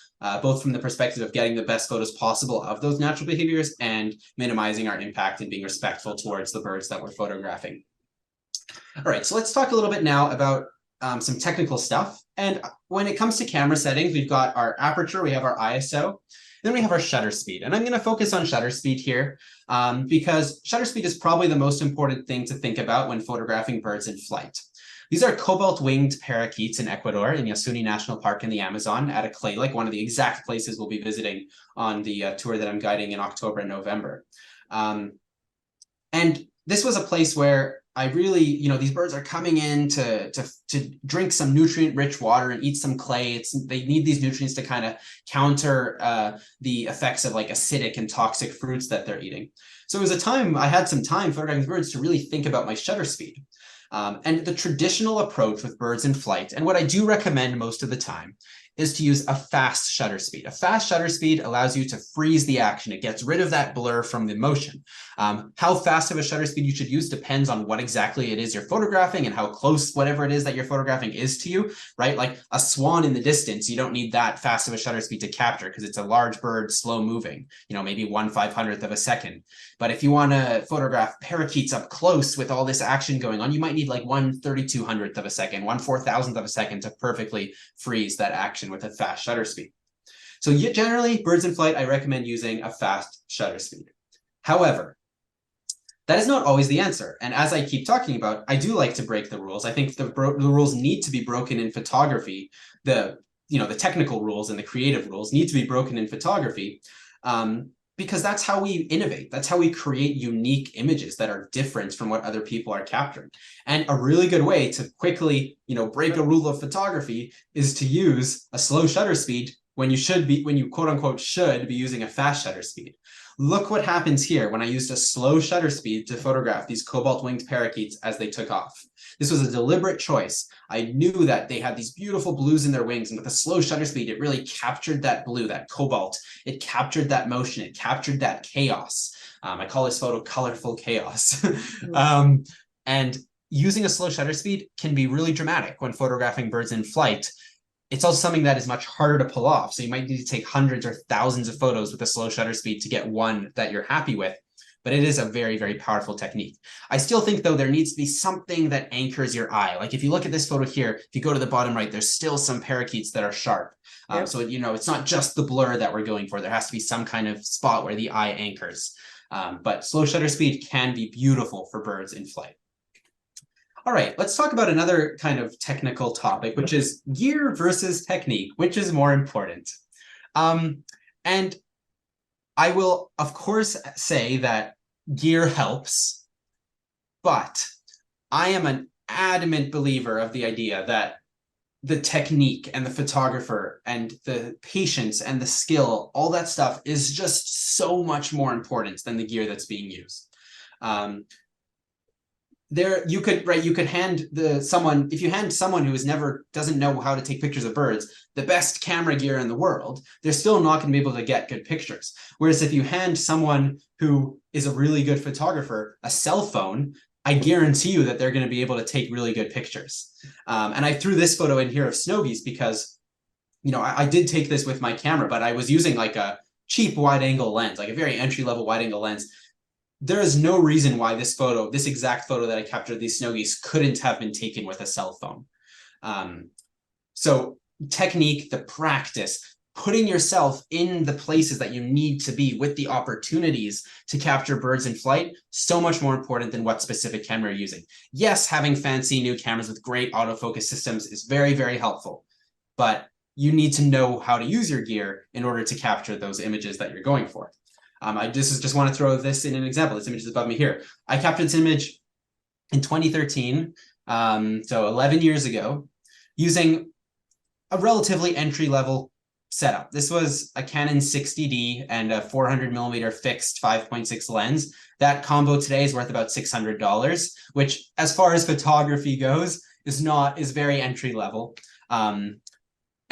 both from the perspective of getting the best photos possible of those natural behaviors and minimizing our impact and being respectful towards the birds that we're photographing. All right, so let's talk a little bit now about some technical stuff. And when it comes to camera settings, we've got our aperture, we have our ISO, then we have our shutter speed. And I'm going to focus on shutter speed here because shutter speed is probably the most important thing to think about when photographing birds in flight. These are cobalt-winged parakeets in Ecuador, in Yasuni National Park in the Amazon, at a clay lake, one of the exact places we'll be visiting on the tour that I'm guiding in October and November. And this was a place where I really, these birds are coming in to drink some nutrient-rich water and eat some clay. They need these nutrients to kind of counter the effects of like acidic and toxic fruits that they're eating. So it was a time I had some time photographing birds to really think about my shutter speed. And the traditional approach with birds in flight, and what I do recommend most of the time, is to use a fast shutter speed. A fast shutter speed allows you to freeze the action. It gets rid of that blur from the motion. How fast of a shutter speed you should use depends on what exactly it is you're photographing and how close whatever it is that you're photographing is to you, right? Like a swan in the distance, you don't need that fast of a shutter speed to capture because it's a large bird, slow moving, maybe 1/500th of a second. But if you want to photograph parakeets up close with all this action going on, you might need like 1/3200th of a second, 1/4000th of a second to perfectly freeze that action with a fast shutter speed. So generally, birds in flight, I recommend using a fast shutter speed. However, that is not always the answer. And as I keep talking about, I do like to break the rules. I think the rules need to be broken in photography. The technical rules and the creative rules need to be broken in photography. Because that's how we innovate. That's how we create unique images that are different from what other people are capturing. And a really good way to quickly, break a rule of photography is to use a slow shutter speed when you quote unquote should be using a fast shutter speed. Look what happens here when I used a slow shutter speed to photograph these cobalt-winged parakeets as they took off. This was a deliberate choice. I knew that they had these beautiful blues in their wings, and with a slow shutter speed, it really captured that blue, that cobalt. It captured that motion. It captured that chaos. I call this photo colorful chaos. And using a slow shutter speed can be really dramatic when photographing birds in flight. It's also something that is much harder to pull off. So you might need to take hundreds or thousands of photos with a slow shutter speed to get one that you're happy with. But it is a very, very powerful technique. I still think, though, there needs to be something that anchors your eye. Like if you look at this photo here, if you go to the bottom right, there's still some parakeets that are sharp. Yep. So, it's not just the blur that we're going for. There has to be some kind of spot where the eye anchors. But slow shutter speed can be beautiful for birds in flight. All right, let's talk about another kind of technical topic, which is gear versus technique, which is more important. And I will, of course, say that gear helps, but I am an adamant believer of the idea that the technique and the photographer and the patience and the skill, all that stuff is just so much more important than the gear that's being used. You could hand someone, if you hand someone who doesn't know how to take pictures of birds the best camera gear in the world, they're still not going to be able to get good pictures. Whereas if you hand someone who is a really good photographer a cell phone, I guarantee you that they're going to be able to take really good pictures. And I threw this photo in here of snow geese because, I did take this with my camera, but I was using like a cheap wide angle lens, like a very entry level wide angle lens. There is no reason why this exact photo that I captured of these snow geese couldn't have been taken with a cell phone. So technique, the practice, putting yourself in the places that you need to be with the opportunities to capture birds in flight, so much more important than what specific camera you're using. Yes, having fancy new cameras with great autofocus systems is very, very helpful, but you need to know how to use your gear in order to capture those images that you're going for. I just want to throw this in an example. This image is above me here. I captured this image in 2013, so 11 years ago, using a relatively entry-level setup. This was a Canon 60D and a 400mm fixed 5.6 lens. That combo today is worth about $600, which, as far as photography goes, is very entry-level.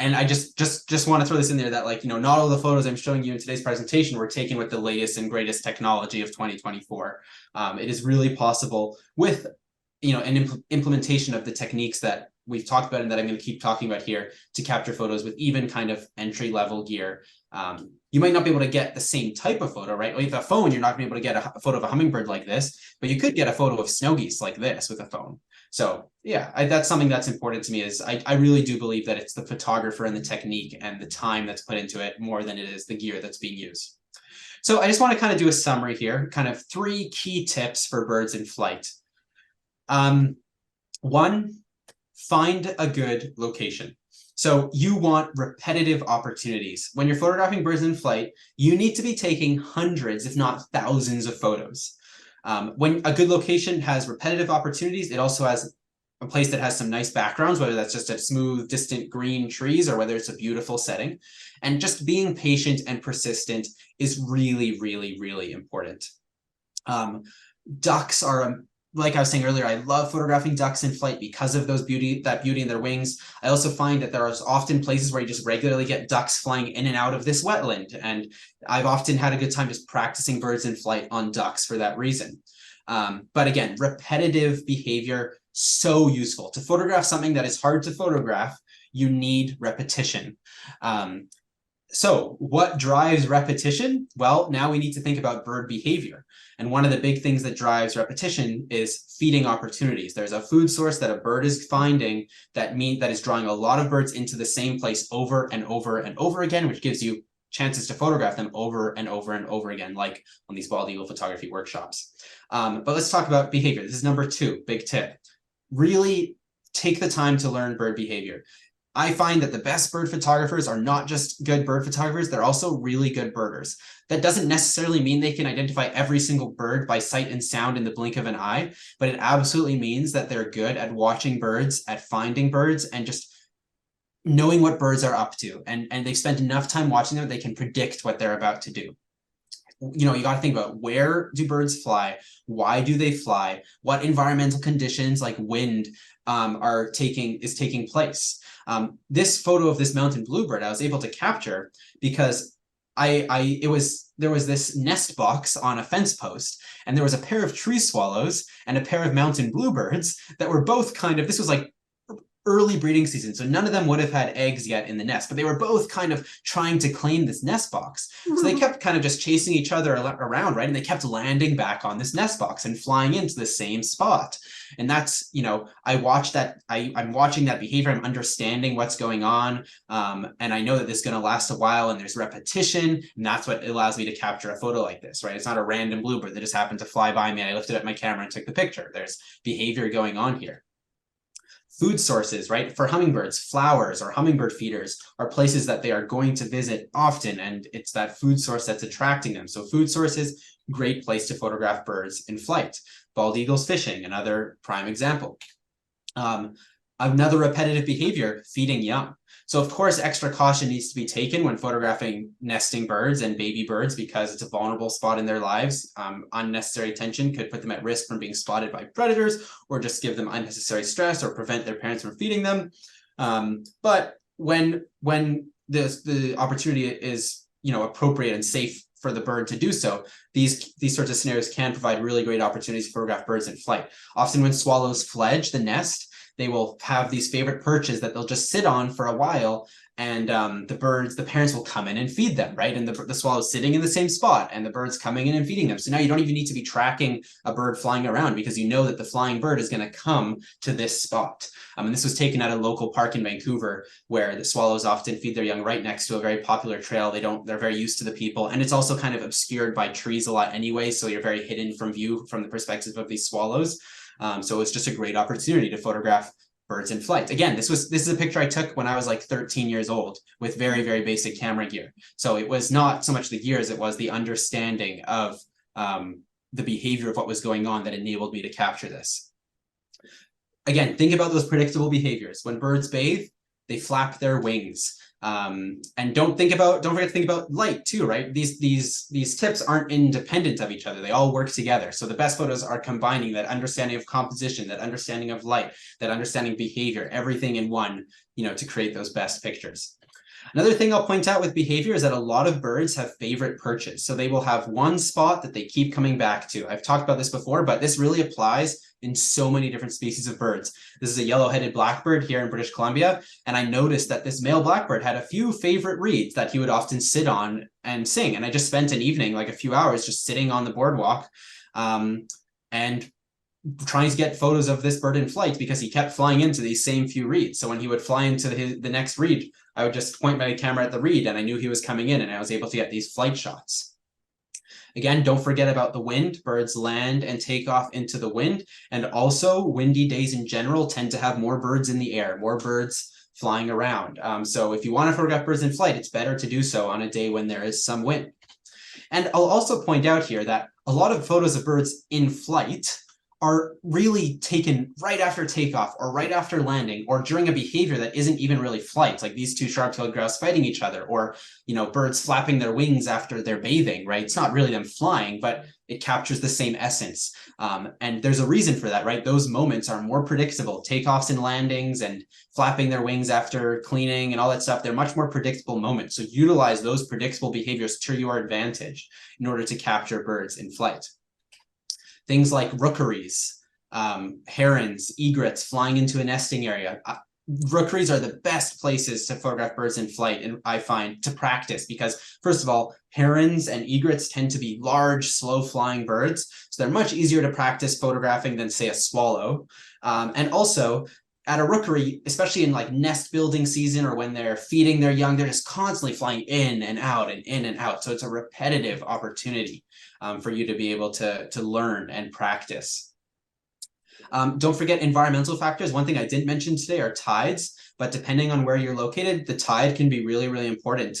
And I just want to throw this in there that, not all the photos I'm showing you in today's presentation were taken with the latest and greatest technology of 2024. It is really possible with, an implementation of the techniques that we've talked about and that I'm going to keep talking about here to capture photos with even kind of entry-level gear. You might not be able to get the same type of photo, right? With a phone, you're not going to be able to get a photo of a hummingbird like this, but you could get a photo of snow geese like this with a phone. So yeah, that's something that's important to me. Is I really do believe that it's the photographer and the technique and the time that's put into it more than it is the gear that's being used. So I just want to kind of do a summary here, kind of 3 key tips for birds in flight. 1, find a good location. So you want repetitive opportunities. When you're photographing birds in flight, you need to be taking hundreds, if not thousands of photos. When a good location has repetitive opportunities, it also has a place that has some nice backgrounds, whether that's just a smooth, distant green trees or whether it's a beautiful setting. And just being patient and persistent is really, really, really important. Ducks are, like I was saying earlier, I love photographing ducks in flight because of that beauty in their wings. I also find that there are often places where you just regularly get ducks flying in and out of this wetland. And I've often had a good time just practicing birds in flight on ducks for that reason. But again, repetitive behavior, so useful. To photograph something that is hard to photograph, you need repetition. So what drives repetition? Well, now we need to think about bird behavior. And one of the big things that drives repetition is feeding opportunities. There's a food source that a bird is finding that is drawing a lot of birds into the same place over and over and over again, which gives you chances to photograph them over and over and over again, like on these bald eagle photography workshops. But let's talk about behavior. This is number 2, big tip. Really take the time to learn bird behavior. I find that the best bird photographers are not just good bird photographers, they're also really good birders. That doesn't necessarily mean they can identify every single bird by sight and sound in the blink of an eye, but it absolutely means that they're good at watching birds, at finding birds, and just knowing what birds are up to. And they've spent enough time watching them, they can predict what they're about to do. You know, you got to think about, where do birds fly? Why do they fly? What environmental conditions like wind is taking place? This photo of this mountain bluebird I was able to capture because there was this nest box on a fence post, and there was a pair of tree swallows and a pair of mountain bluebirds that were both this was like early breeding season, so none of them would have had eggs yet in the nest, but they were both kind of trying to claim this nest box. So they kept kind of just chasing each other around, right? And they kept landing back on this nest box and flying into the same spot. And that's, you know, I'm watching that behavior, I'm understanding what's going on, and I know that this is going to last a while, and there's repetition, and that's what allows me to capture a photo like this, right? It's not a random bluebird that just happened to fly by me, I lifted up my camera and took the picture. There's behavior going on here. Food sources, right? For hummingbirds, flowers or hummingbird feeders are places that they are going to visit often, and it's that food source that's attracting them. So food sources, great place to photograph birds in flight. Bald eagles fishing, another prime example. Another repetitive behavior, feeding young. So of course, extra caution needs to be taken when photographing nesting birds and baby birds because it's a vulnerable spot in their lives. Unnecessary attention could put them at risk from being spotted by predators, or just give them unnecessary stress or prevent their parents from feeding them. But when the opportunity is, you know, appropriate and safe for the bird to do so, these sorts of scenarios can provide really great opportunities to photograph birds in flight. Often when swallows fledge the nest, they will have these favorite perches that they'll just sit on for a while, and the parents will come in and feed them, right? And the swallow's sitting in the same spot, and the bird's coming in and feeding them. So now you don't even need to be tracking a bird flying around, because you know that the flying bird is going to come to this spot. And this was taken at a local park in Vancouver, where the swallows often feed their young right next to a very popular trail. They're very used to the people, and it's also kind of obscured by trees a lot anyway, so you're very hidden from view from the perspective of these swallows. So it's just a great opportunity to photograph birds in flight. Again, this is a picture I took when I was like 13 years old with very, very basic camera gear. So it was not so much the gear as it was the understanding of the behavior of what was going on that enabled me to capture this. Again, think about those predictable behaviors. When birds bathe, they flap their wings. And don't forget to think about light too, right? These tips aren't independent of each other. They all work together. So the best photos are combining that understanding of composition, that understanding of light, that understanding behavior, everything in one, you know, to create those best pictures. Another thing I'll point out with behavior is that a lot of birds have favorite perches. So they will have one spot that they keep coming back to. I've talked about this before, but this really applies in so many different species of birds. This is a yellow-headed blackbird here in British Columbia, and I noticed that this male blackbird had a few favorite reeds that he would often sit on and sing. And I just spent an evening, like a few hours, just sitting on the boardwalk and trying to get photos of this bird in flight, because he kept flying into these same few reeds. So when he would fly into the next reed, I would just point my camera at the reed, and I knew he was coming in, and I was able to get these flight shots. Again, don't forget about the wind. Birds land and take off into the wind, and also windy days in general tend to have more birds in the air, more birds flying around. So if you want to photograph birds in flight, it's better to do so on a day when there is some wind. And I'll also point out here that a lot of photos of birds in flight are really taken right after takeoff or right after landing or during a behavior that isn't even really flight, like these two sharp-tailed grouse fighting each other, or birds flapping their wings after they're bathing, right? It's not really them flying, but it captures the same essence. And there's a reason for that, right? Those moments are more predictable. Takeoffs and landings and flapping their wings after cleaning and all that stuff, they're much more predictable moments. So utilize those predictable behaviors to your advantage in order to capture birds in flight. Things like rookeries, herons, egrets flying into a nesting area. Rookeries are the best places to photograph birds in flight, and I find, to practice, because first of all, herons and egrets tend to be large, slow flying birds, so they're much easier to practice photographing than, say, a swallow. And also, at a rookery, especially in like nest building season or when they're feeding their young, they're just constantly flying in and out and in and out. So it's a repetitive opportunity for you to be able to learn and practice. Don't forget environmental factors. One thing I didn't mention today are tides, but depending on where you're located, the tide can be really, really important.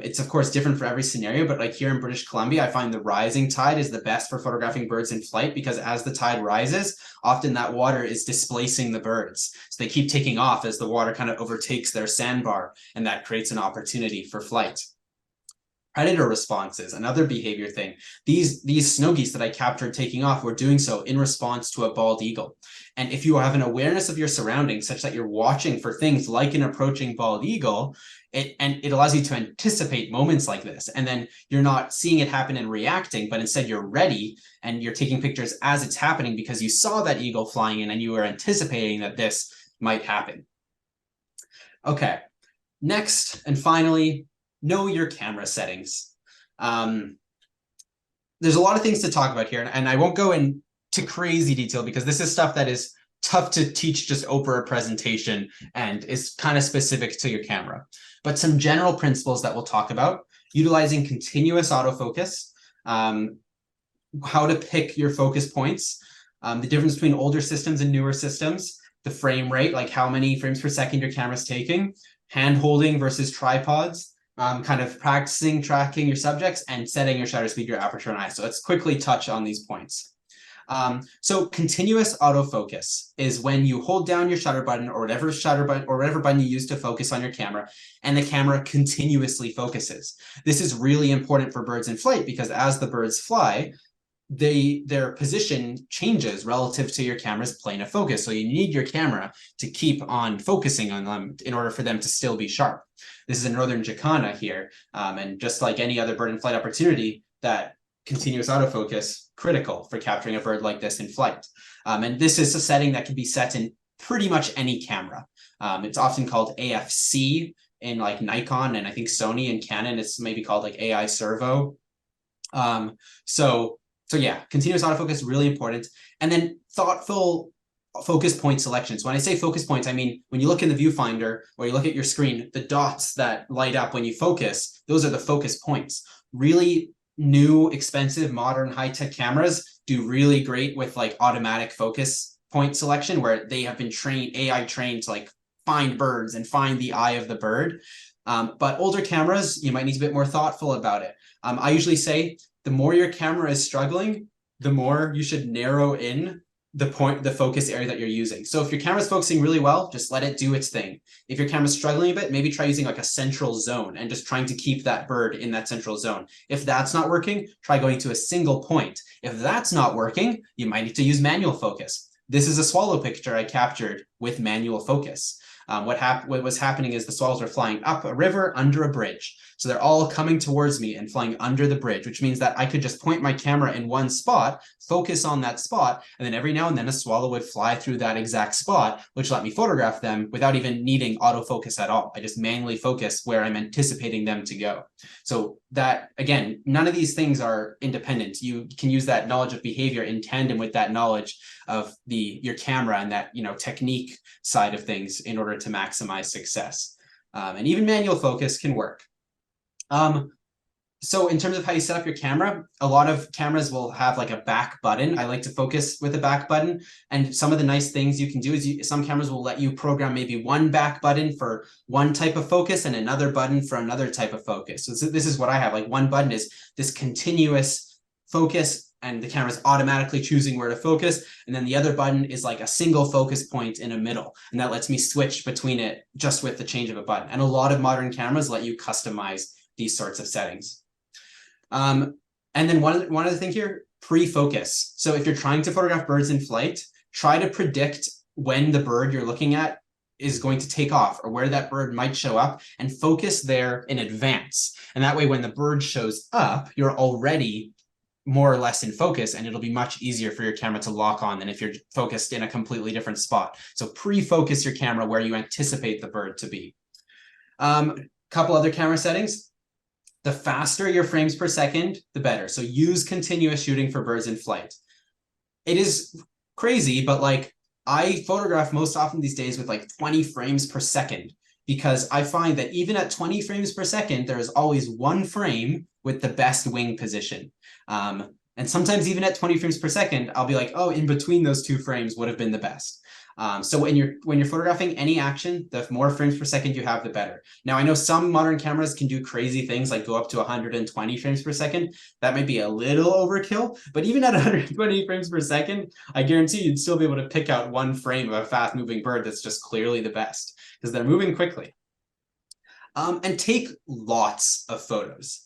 It's of course different for every scenario, but like here in British Columbia, I find the rising tide is the best for photographing birds in flight, because as the tide rises, often that water is displacing the birds. So they keep taking off as the water kind of overtakes their sandbar, and that creates an opportunity for flight. Predator responses, another behavior thing. These snow geese that I captured taking off were doing so in response to a bald eagle. And if you have an awareness of your surroundings such that you're watching for things like an approaching bald eagle, it allows you to anticipate moments like this. And then you're not seeing it happen and reacting, but instead you're ready and you're taking pictures as it's happening because you saw that eagle flying in and you were anticipating that this might happen. Okay, next and finally, know your camera settings. There's a lot of things to talk about here, and I won't go into crazy detail because this is stuff that is tough to teach just over a presentation and is kind of specific to your camera. But some general principles that we'll talk about: utilizing continuous autofocus, how to pick your focus points, the difference between older systems and newer systems, the frame rate, like how many frames per second your camera's taking, hand holding versus tripods, kind of practicing tracking your subjects, and setting your shutter speed, your aperture, and ISO. So let's quickly touch on these points. So continuous autofocus is when you hold down your shutter button or whatever button you use to focus on your camera, and the camera continuously focuses. This is really important for birds in flight because as the birds fly, their position changes relative to your camera's plane of focus. So you need your camera to keep on focusing on them in order for them to still be sharp. This is a northern jacana here. And just like any other bird in flight opportunity, that continuous autofocus, critical for capturing a bird like this in flight. And this is a setting that can be set in pretty much any camera. It's often called AFC in like Nikon, and I think Sony and Canon, it's maybe called like AI servo. So yeah, continuous autofocus, really important. And then thoughtful focus point selections. When I say focus points, I mean, when you look in the viewfinder or you look at your screen, the dots that light up when you focus, those are the focus points. Really new, expensive, modern, high-tech cameras do really great with like automatic focus point selection, where they have been AI trained to like find birds and find the eye of the bird. But older cameras, you might need to be a bit more thoughtful about it. I usually say, the more your camera is struggling, the more you should narrow in the focus area that you're using. So if your camera's focusing really well, just let it do its thing. If your camera's struggling a bit, maybe try using like a central zone and just trying to keep that bird in that central zone. If that's not working, try going to a single point. If that's not working, you might need to use manual focus. This is a swallow picture I captured with manual focus. What was happening is the swallows were flying up a river under a bridge. So they're all coming towards me and flying under the bridge, which means that I could just point my camera in one spot, focus on that spot, and then every now and then a swallow would fly through that exact spot, which let me photograph them without even needing autofocus at all. I just manually focus where I'm anticipating them to go. So that, again, none of these things are independent. You can use that knowledge of behavior in tandem with that knowledge of your camera and that technique side of things in order to maximize success. And even manual focus can work. So in terms of how you set up your camera, a lot of cameras will have like a back button. I like to focus with a back button. And some of the nice things you can do is some cameras will let you program maybe one back button for one type of focus and another button for another type of focus. So this is what I have. Like one button is this continuous focus and the camera's automatically choosing where to focus. And then the other button is like a single focus point in a middle. And that lets me switch between it just with the change of a button. And a lot of modern cameras let you customize these sorts of settings. And then one other thing here, pre-focus. So if you're trying to photograph birds in flight, try to predict when the bird you're looking at is going to take off or where that bird might show up and focus there in advance. And that way, when the bird shows up, you're already more or less in focus, and it'll be much easier for your camera to lock on than if you're focused in a completely different spot. So pre-focus your camera where you anticipate the bird to be. Couple other camera settings. The faster your frames per second, the better. So use continuous shooting for birds in flight. It is crazy, but like I photograph most often these days with like 20 frames per second, because I find that even at 20 frames per second, there is always one frame with the best wing position. And sometimes even at 20 frames per second, I'll be like, oh, in between those two frames would have been the best. So when you're photographing any action, the more frames per second you have, the better. Now, I know some modern cameras can do crazy things like go up to 120 frames per second. That might be a little overkill, but even at 120 frames per second, I guarantee you'd still be able to pick out one frame of a fast moving bird that's just clearly the best because they're moving quickly. And take lots of photos.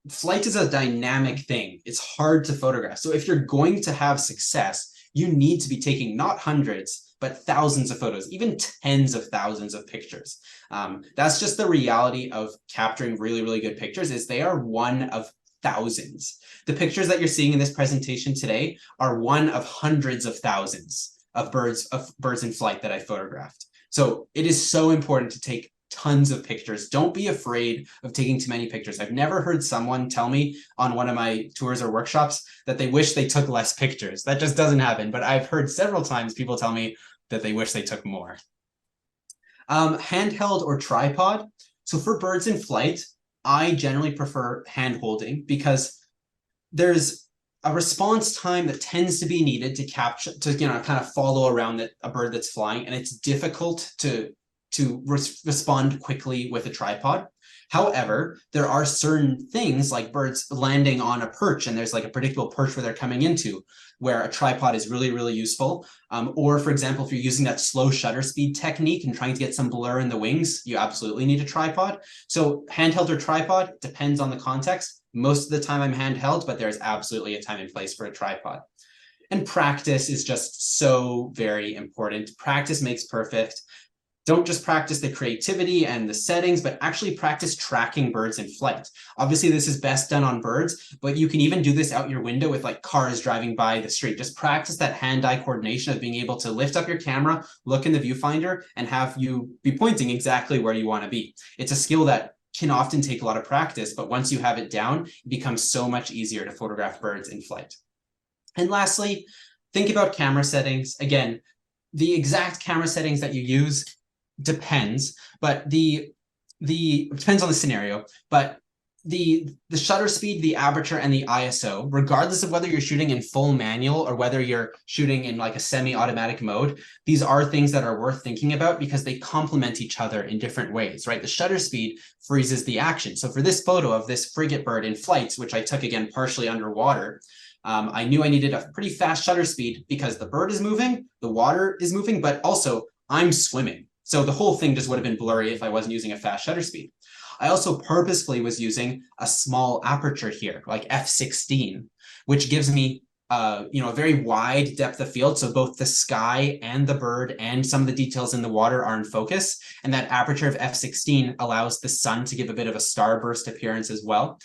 Flight is a dynamic thing. It's hard to photograph. So if you're going to have success, you need to be taking not hundreds, but thousands of photos, even tens of thousands of pictures. That's just the reality of capturing really, really good pictures, is they are one of thousands. The pictures that you're seeing in this presentation today are one of hundreds of thousands of birds in flight that I photographed. So it is so important to take tons of pictures. Don't be afraid of taking too many pictures. I've never heard someone tell me on one of my tours or workshops that they wish they took less pictures. That just doesn't happen. But I've heard several times people tell me that they wish they took more. Handheld or tripod. So for birds in flight, I generally prefer hand holding because there's a response time that tends to be needed to capture, to kind of follow around a bird that's flying, and it's difficult to respond quickly with a tripod. However, there are certain things like birds landing on a perch, and there's like a predictable perch where they're coming into, where a tripod is really, really useful. Or for example, if you're using that slow shutter speed technique and trying to get some blur in the wings, you absolutely need a tripod. So handheld or tripod depends on the context. Most of the time I'm handheld, but there's absolutely a time and place for a tripod. And practice is just so very important. Practice makes perfect. Don't just practice the creativity and the settings, but actually practice tracking birds in flight. Obviously, this is best done on birds, but you can even do this out your window with like cars driving by the street. Just practice that hand-eye coordination of being able to lift up your camera, look in the viewfinder, and have you be pointing exactly where you want to be. It's a skill that can often take a lot of practice, but once you have it down, it becomes so much easier to photograph birds in flight. And lastly, think about camera settings. Again, the exact camera settings that you use depends, but depends on the scenario, but the shutter speed, the aperture, and the ISO, regardless of whether you're shooting in full manual or whether you're shooting in like a semi-automatic mode, these are things that are worth thinking about because they complement each other in different ways, right? The shutter speed freezes the action. So for this photo of this frigate bird in flight, which I took again partially underwater, I knew I needed a pretty fast shutter speed because the bird is moving, the water is moving, but also I'm swimming. So the whole thing just would have been blurry if I wasn't using a fast shutter speed. I also purposefully was using a small aperture here, like f/16, which gives me a very wide depth of field. So both the sky and the bird and some of the details in the water are in focus. And that aperture of f/16 allows the sun to give a bit of a starburst appearance as well.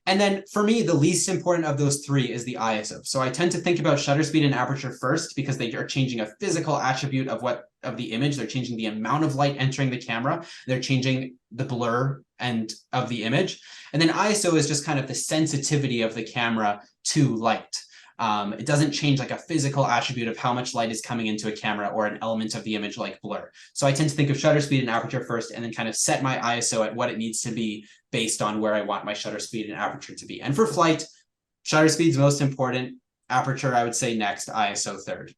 And then for me, the least important of those three is the ISO. So I tend to think about shutter speed and aperture first because they are changing a physical attribute of the image. They're changing the amount of light entering the camera. They're changing the blur of the image. And then ISO is just kind of the sensitivity of the camera to light. It doesn't change like a physical attribute of how much light is coming into a camera or an element of the image like blur. So I tend to think of shutter speed and aperture first, and then kind of set my ISO at what it needs to be based on where I want my shutter speed and aperture to be. And for flight, shutter speed's most important, aperture, I would say next, ISO third.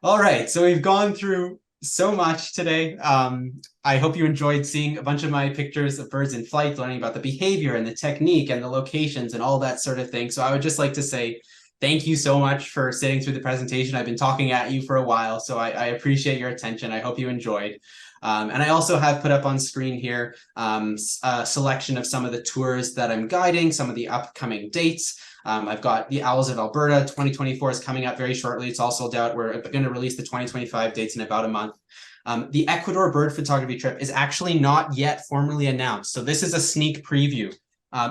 All right, so we've gone through so much today. I hope you enjoyed seeing a bunch of my pictures of birds in flight, learning about the behavior and the technique and the locations and all that sort of thing. So I would just like to say thank you so much for sitting through the presentation. I've been talking at you for a while, so I appreciate your attention. I hope you enjoyed. And I also have put up on screen here a selection of some of the tours that I'm guiding, some of the upcoming dates. I've got the Owls of Alberta 2024 is coming up very shortly. It's all sold out. We're going to release the 2025 dates in about a month. The Ecuador bird photography trip is actually not yet formally announced. So this is a sneak preview.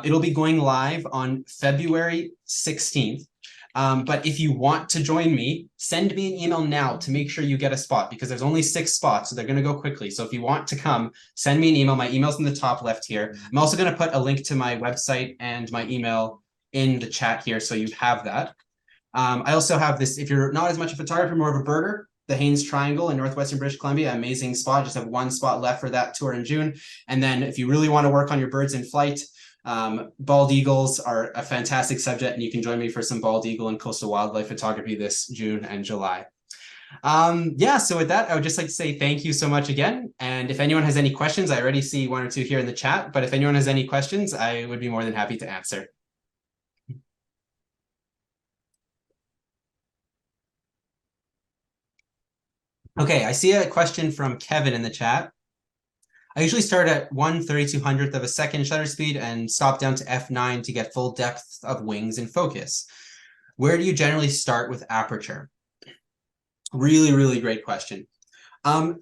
It'll be going live on February 16th. But if you want to join me, send me an email now to make sure you get a spot, because there's only 6 spots, so they're going to go quickly. So if you want to come, send me an email. My email's in the top left here. I'm also going to put a link to my website and my email in the chat here, so you have that. I also have this, if you're not as much a photographer, more of a birder, the Haines Triangle in northwestern British Columbia, amazing spot. Just have 1 spot left for that tour in June. And then if you really want to work on your birds in flight, bald eagles are a fantastic subject, and you can join me for some bald eagle and coastal wildlife photography this June and July. Yeah, so with that, I would just like to say thank you so much again. And if anyone has any questions, I already see 1 or 2 here in the chat, but if anyone has any questions, I would be more than happy to answer. Okay, I see a question from Kevin in the chat. I usually start at 1/3200th of a second shutter speed and stop down to f9 to get full depth of wings in focus. Where do you generally start with aperture? Really, really great question.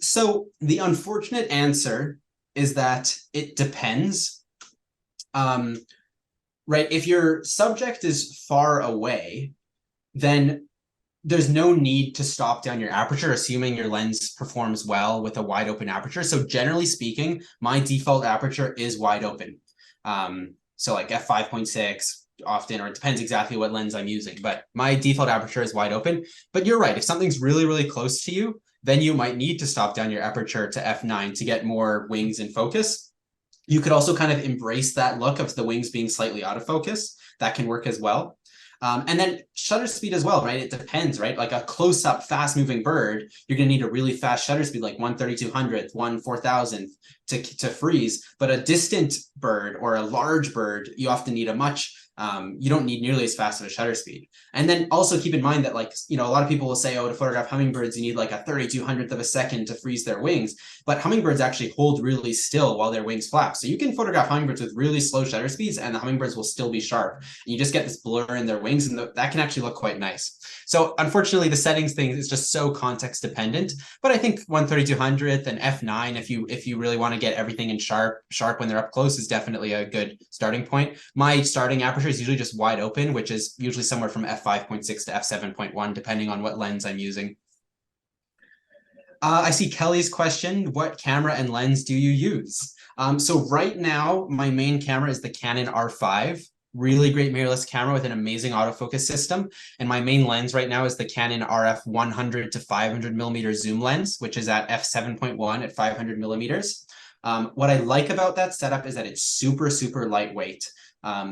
So the unfortunate answer is that it depends. Right, if your subject is far away, then there's no need to stop down your aperture, assuming your lens performs well with a wide open aperture. So generally speaking, my default aperture is wide open. So like f5.6 often, or it depends exactly what lens I'm using, but my default aperture is wide open. But you're right, if something's really, really close to you, then you might need to stop down your aperture to f9 to get more wings in focus. You could also kind of embrace that look of the wings being slightly out of focus. That can work as well. And then shutter speed as well, right? It depends, right? Like a close-up, fast-moving bird, you're going to need a really fast shutter speed, like 1/3200th, 1/4000th to freeze. But a distant bird or a large bird, you often need a much, you don't need nearly as fast of a shutter speed. And then also keep in mind that, like, you know, a lot of people will say, oh, to photograph hummingbirds, you need like a 3200th of a second to freeze their wings. But hummingbirds actually hold really still while their wings flap. So you can photograph hummingbirds with really slow shutter speeds and the hummingbirds will still be sharp. And you just get this blur in their wings, and that can actually look quite nice. So unfortunately, the settings thing is just so context dependent. But I think 1/3200th and f9, if you really want to get everything in sharp when they're up close, is definitely a good starting point. My starting aperture is usually just wide open, which is usually somewhere from f5.6 to f7.1, depending on what lens I'm using. I see Kelly's question, what camera and lens do you use? So right now, my main camera is the Canon R5. Really great mirrorless camera with an amazing autofocus system. And my main lens right now is the Canon RF 100 to 500 millimeter zoom lens, which is at f7.1 at 500 millimeters. What I like about that setup is that it's super, super lightweight.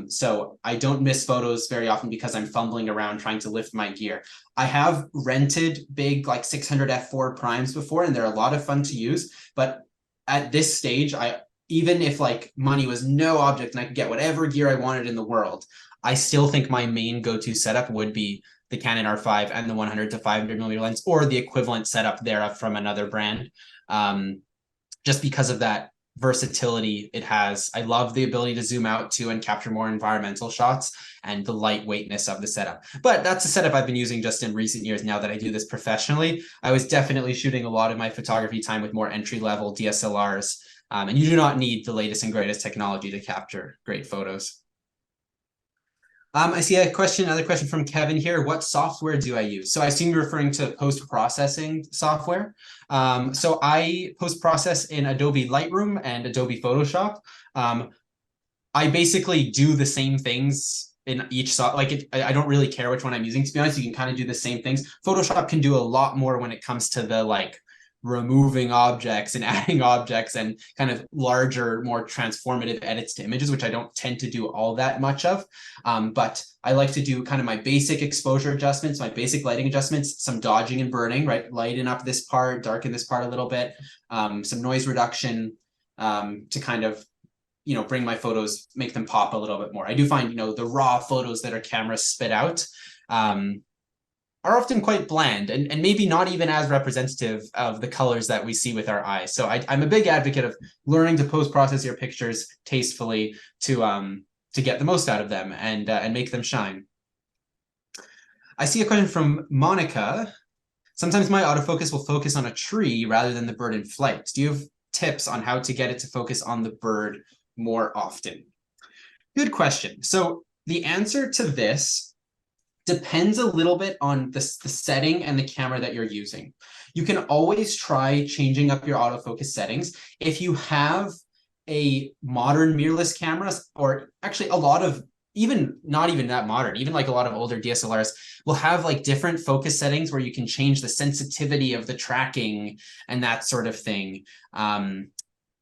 So I don't miss photos very often because I'm fumbling around trying to lift my gear. I have rented big like 600 f4 primes before, and they're a lot of fun to use. But at this stage, even if like money was no object and I could get whatever gear I wanted in the world, I still think my main go-to setup would be the Canon R5 and the 100 to 500 millimeter lens, or the equivalent setup thereof from another brand. Just because of that versatility it has. I love the ability to zoom out to and capture more environmental shots and the lightweightness of the setup. But that's a setup I've been using just in recent years now that I do this professionally. I was definitely shooting a lot of my photography time with more entry-level DSLRs. And you do not need the latest and greatest technology to capture great photos. I see another question from Kevin here. What software do I use? So I assume you're referring to post-processing software. So I post-process in Adobe Lightroom and Adobe Photoshop. I basically do the same things in each I don't really care which one I'm using, to be honest. You can kind of do the same things. Photoshop can do a lot more when it comes to the like removing objects and adding objects and kind of larger, more transformative edits to images, which I don't tend to do all that much of. But I like to do kind of my basic exposure adjustments, my basic lighting adjustments, some dodging and burning, right? Lighten up this part, darken this part a little bit, some noise reduction to kind of, you know, bring my photos, make them pop a little bit more. I do find, you know, the raw photos that our cameras spit out are often quite bland and maybe not even as representative of the colors that we see with our eyes. So I'm a big advocate of learning to post-process your pictures tastefully to get the most out of them and make them shine. I see a question from Monica. Sometimes my autofocus will focus on a tree rather than the bird in flight. Do you have tips on how to get it to focus on the bird more often? Good question. So the answer to this depends a little bit on the setting and the camera that you're using. You can always try changing up your autofocus settings. If you have a modern mirrorless camera, or actually a lot of, even not even that modern, even like a lot of older DSLRs will have like different focus settings where you can change the sensitivity of the tracking and that sort of thing.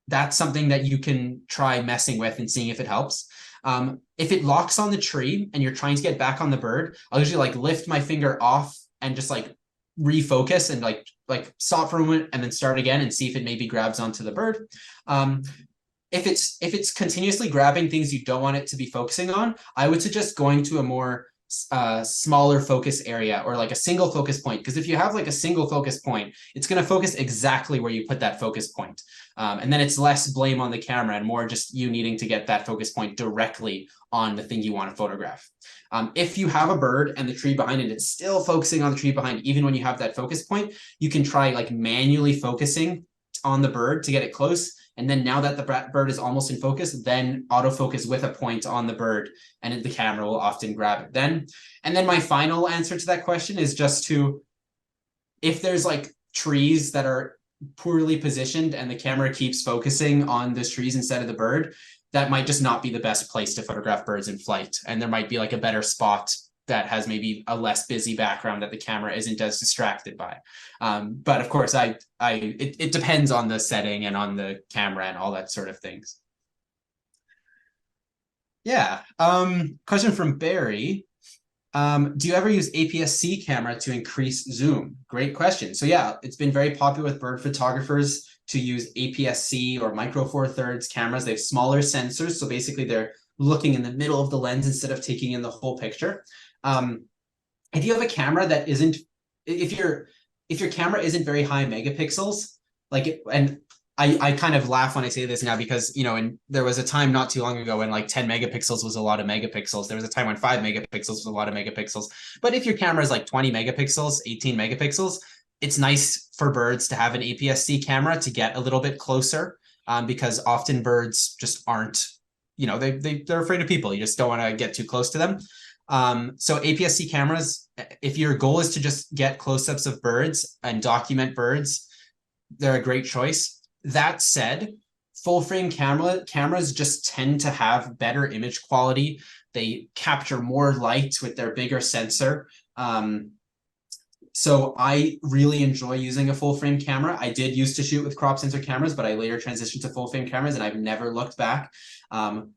That's something that you can try messing with and seeing if it helps. If it locks on the tree and you're trying to get back on the bird, I'll usually like lift my finger off and just like refocus and like stop for a moment and then start again and see if it maybe grabs onto the bird. If it's continuously grabbing things you don't want it to be focusing on, I would suggest going to a more smaller focus area or like a single focus point. Because if you have like a single focus point, it's going to focus exactly where you put that focus point. And then it's less blame on the camera and more just you needing to get that focus point directly on the thing you want to photograph. If you have a bird and the tree behind it, it's still focusing on the tree behind, even when you have that focus point, you can try like manually focusing on the bird to get it close. And then now that the bird is almost in focus, then autofocus with a point on the bird and the camera will often grab it then. And then my final answer to that question is just to, if there's like trees that are poorly positioned and the camera keeps focusing on the trees instead of the bird, that might just not be the best place to photograph birds in flight. And there might be like a better spot that has maybe a less busy background that the camera isn't as distracted by. But of course, it depends on the setting and on the camera and all that sort of things. Yeah. Question from Barry. Do you ever use APS-C camera to increase zoom? Great question. So yeah, it's been very popular with bird photographers to use APS-C or micro four thirds cameras. They have smaller sensors. So basically they're looking in the middle of the lens instead of taking in the whole picture. If you have a camera that isn't, if your camera isn't very high megapixels, and I kind of laugh when I say this now because, you know, and there was a time not too long ago when like 10 megapixels was a lot of megapixels. There was a time when 5 megapixels was a lot of megapixels. But if your camera is like 20 megapixels, 18 megapixels, it's nice for birds to have an APS-C camera to get a little bit closer because often birds just aren't, you know, they're afraid of people. You just don't want to get too close to them. So APS-C cameras, if your goal is to just get close-ups of birds and document birds, they're a great choice. That said, full frame cameras just tend to have better image quality. They capture more light with their bigger sensor. So I really enjoy using a full frame camera. I did used to shoot with crop sensor cameras, but I later transitioned to full frame cameras and I've never looked back. And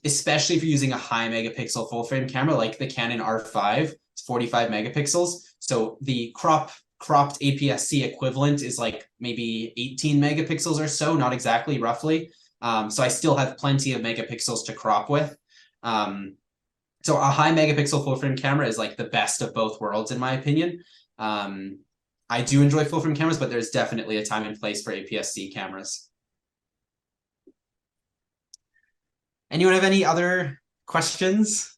especially if you're using a high megapixel full frame camera like the Canon R5, it's 45 megapixels. So the cropped APS-C equivalent is like maybe 18 megapixels or so, not exactly, roughly. So I still have plenty of megapixels to crop with. So a high megapixel full frame camera is like the best of both worlds, in my opinion. I do enjoy full frame cameras, but there's definitely a time and place for APS-C cameras. Anyone have any other questions?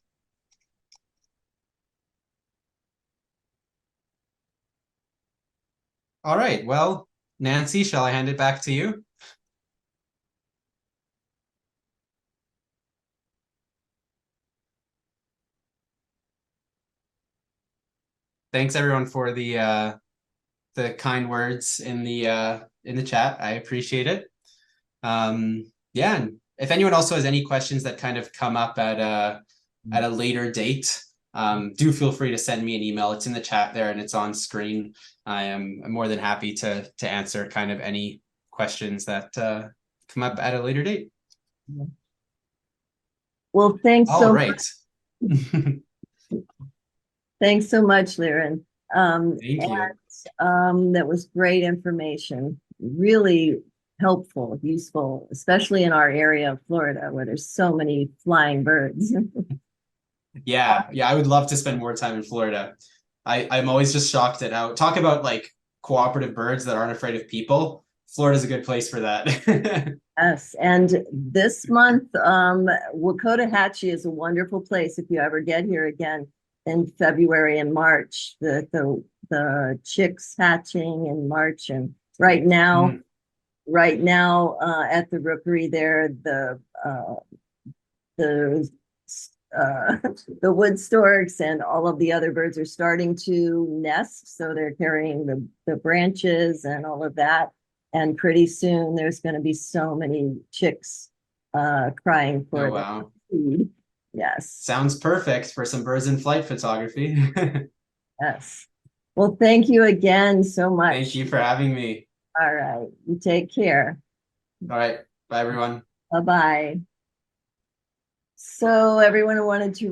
All right, well, Nancy, shall I hand it back to you? Thanks everyone for the kind words in the chat. I appreciate it. Yeah, and if anyone also has any questions that kind of come up at at a later date, do feel free to send me an email. It's in the chat there and it's on screen. I'm more than happy to answer kind of any questions that come up at a later date. Well, thanks All so right. Thanks so much, Liron. Thank you. That was great information. Really helpful, useful, especially in our area of Florida where there's so many flying birds. Yeah, I would love to spend more time in Florida. I'm always just shocked at how talk about like cooperative birds that aren't afraid of people. Florida's a good place for that. Yes, and this month, Wakota is a wonderful place if you ever get here again in February and March. The chicks hatching in March, and right now at the rookery there, the the wood storks and all of the other birds are starting to nest, so they're carrying the branches and all of that. And pretty soon there's going to be so many chicks crying for Oh, wow. food. Yes. Sounds perfect for some birds in flight photography. Yes. Well, thank you again so much. Thank you for having me. All right. You take care. All right. Bye, everyone. Bye-bye. So everyone wanted to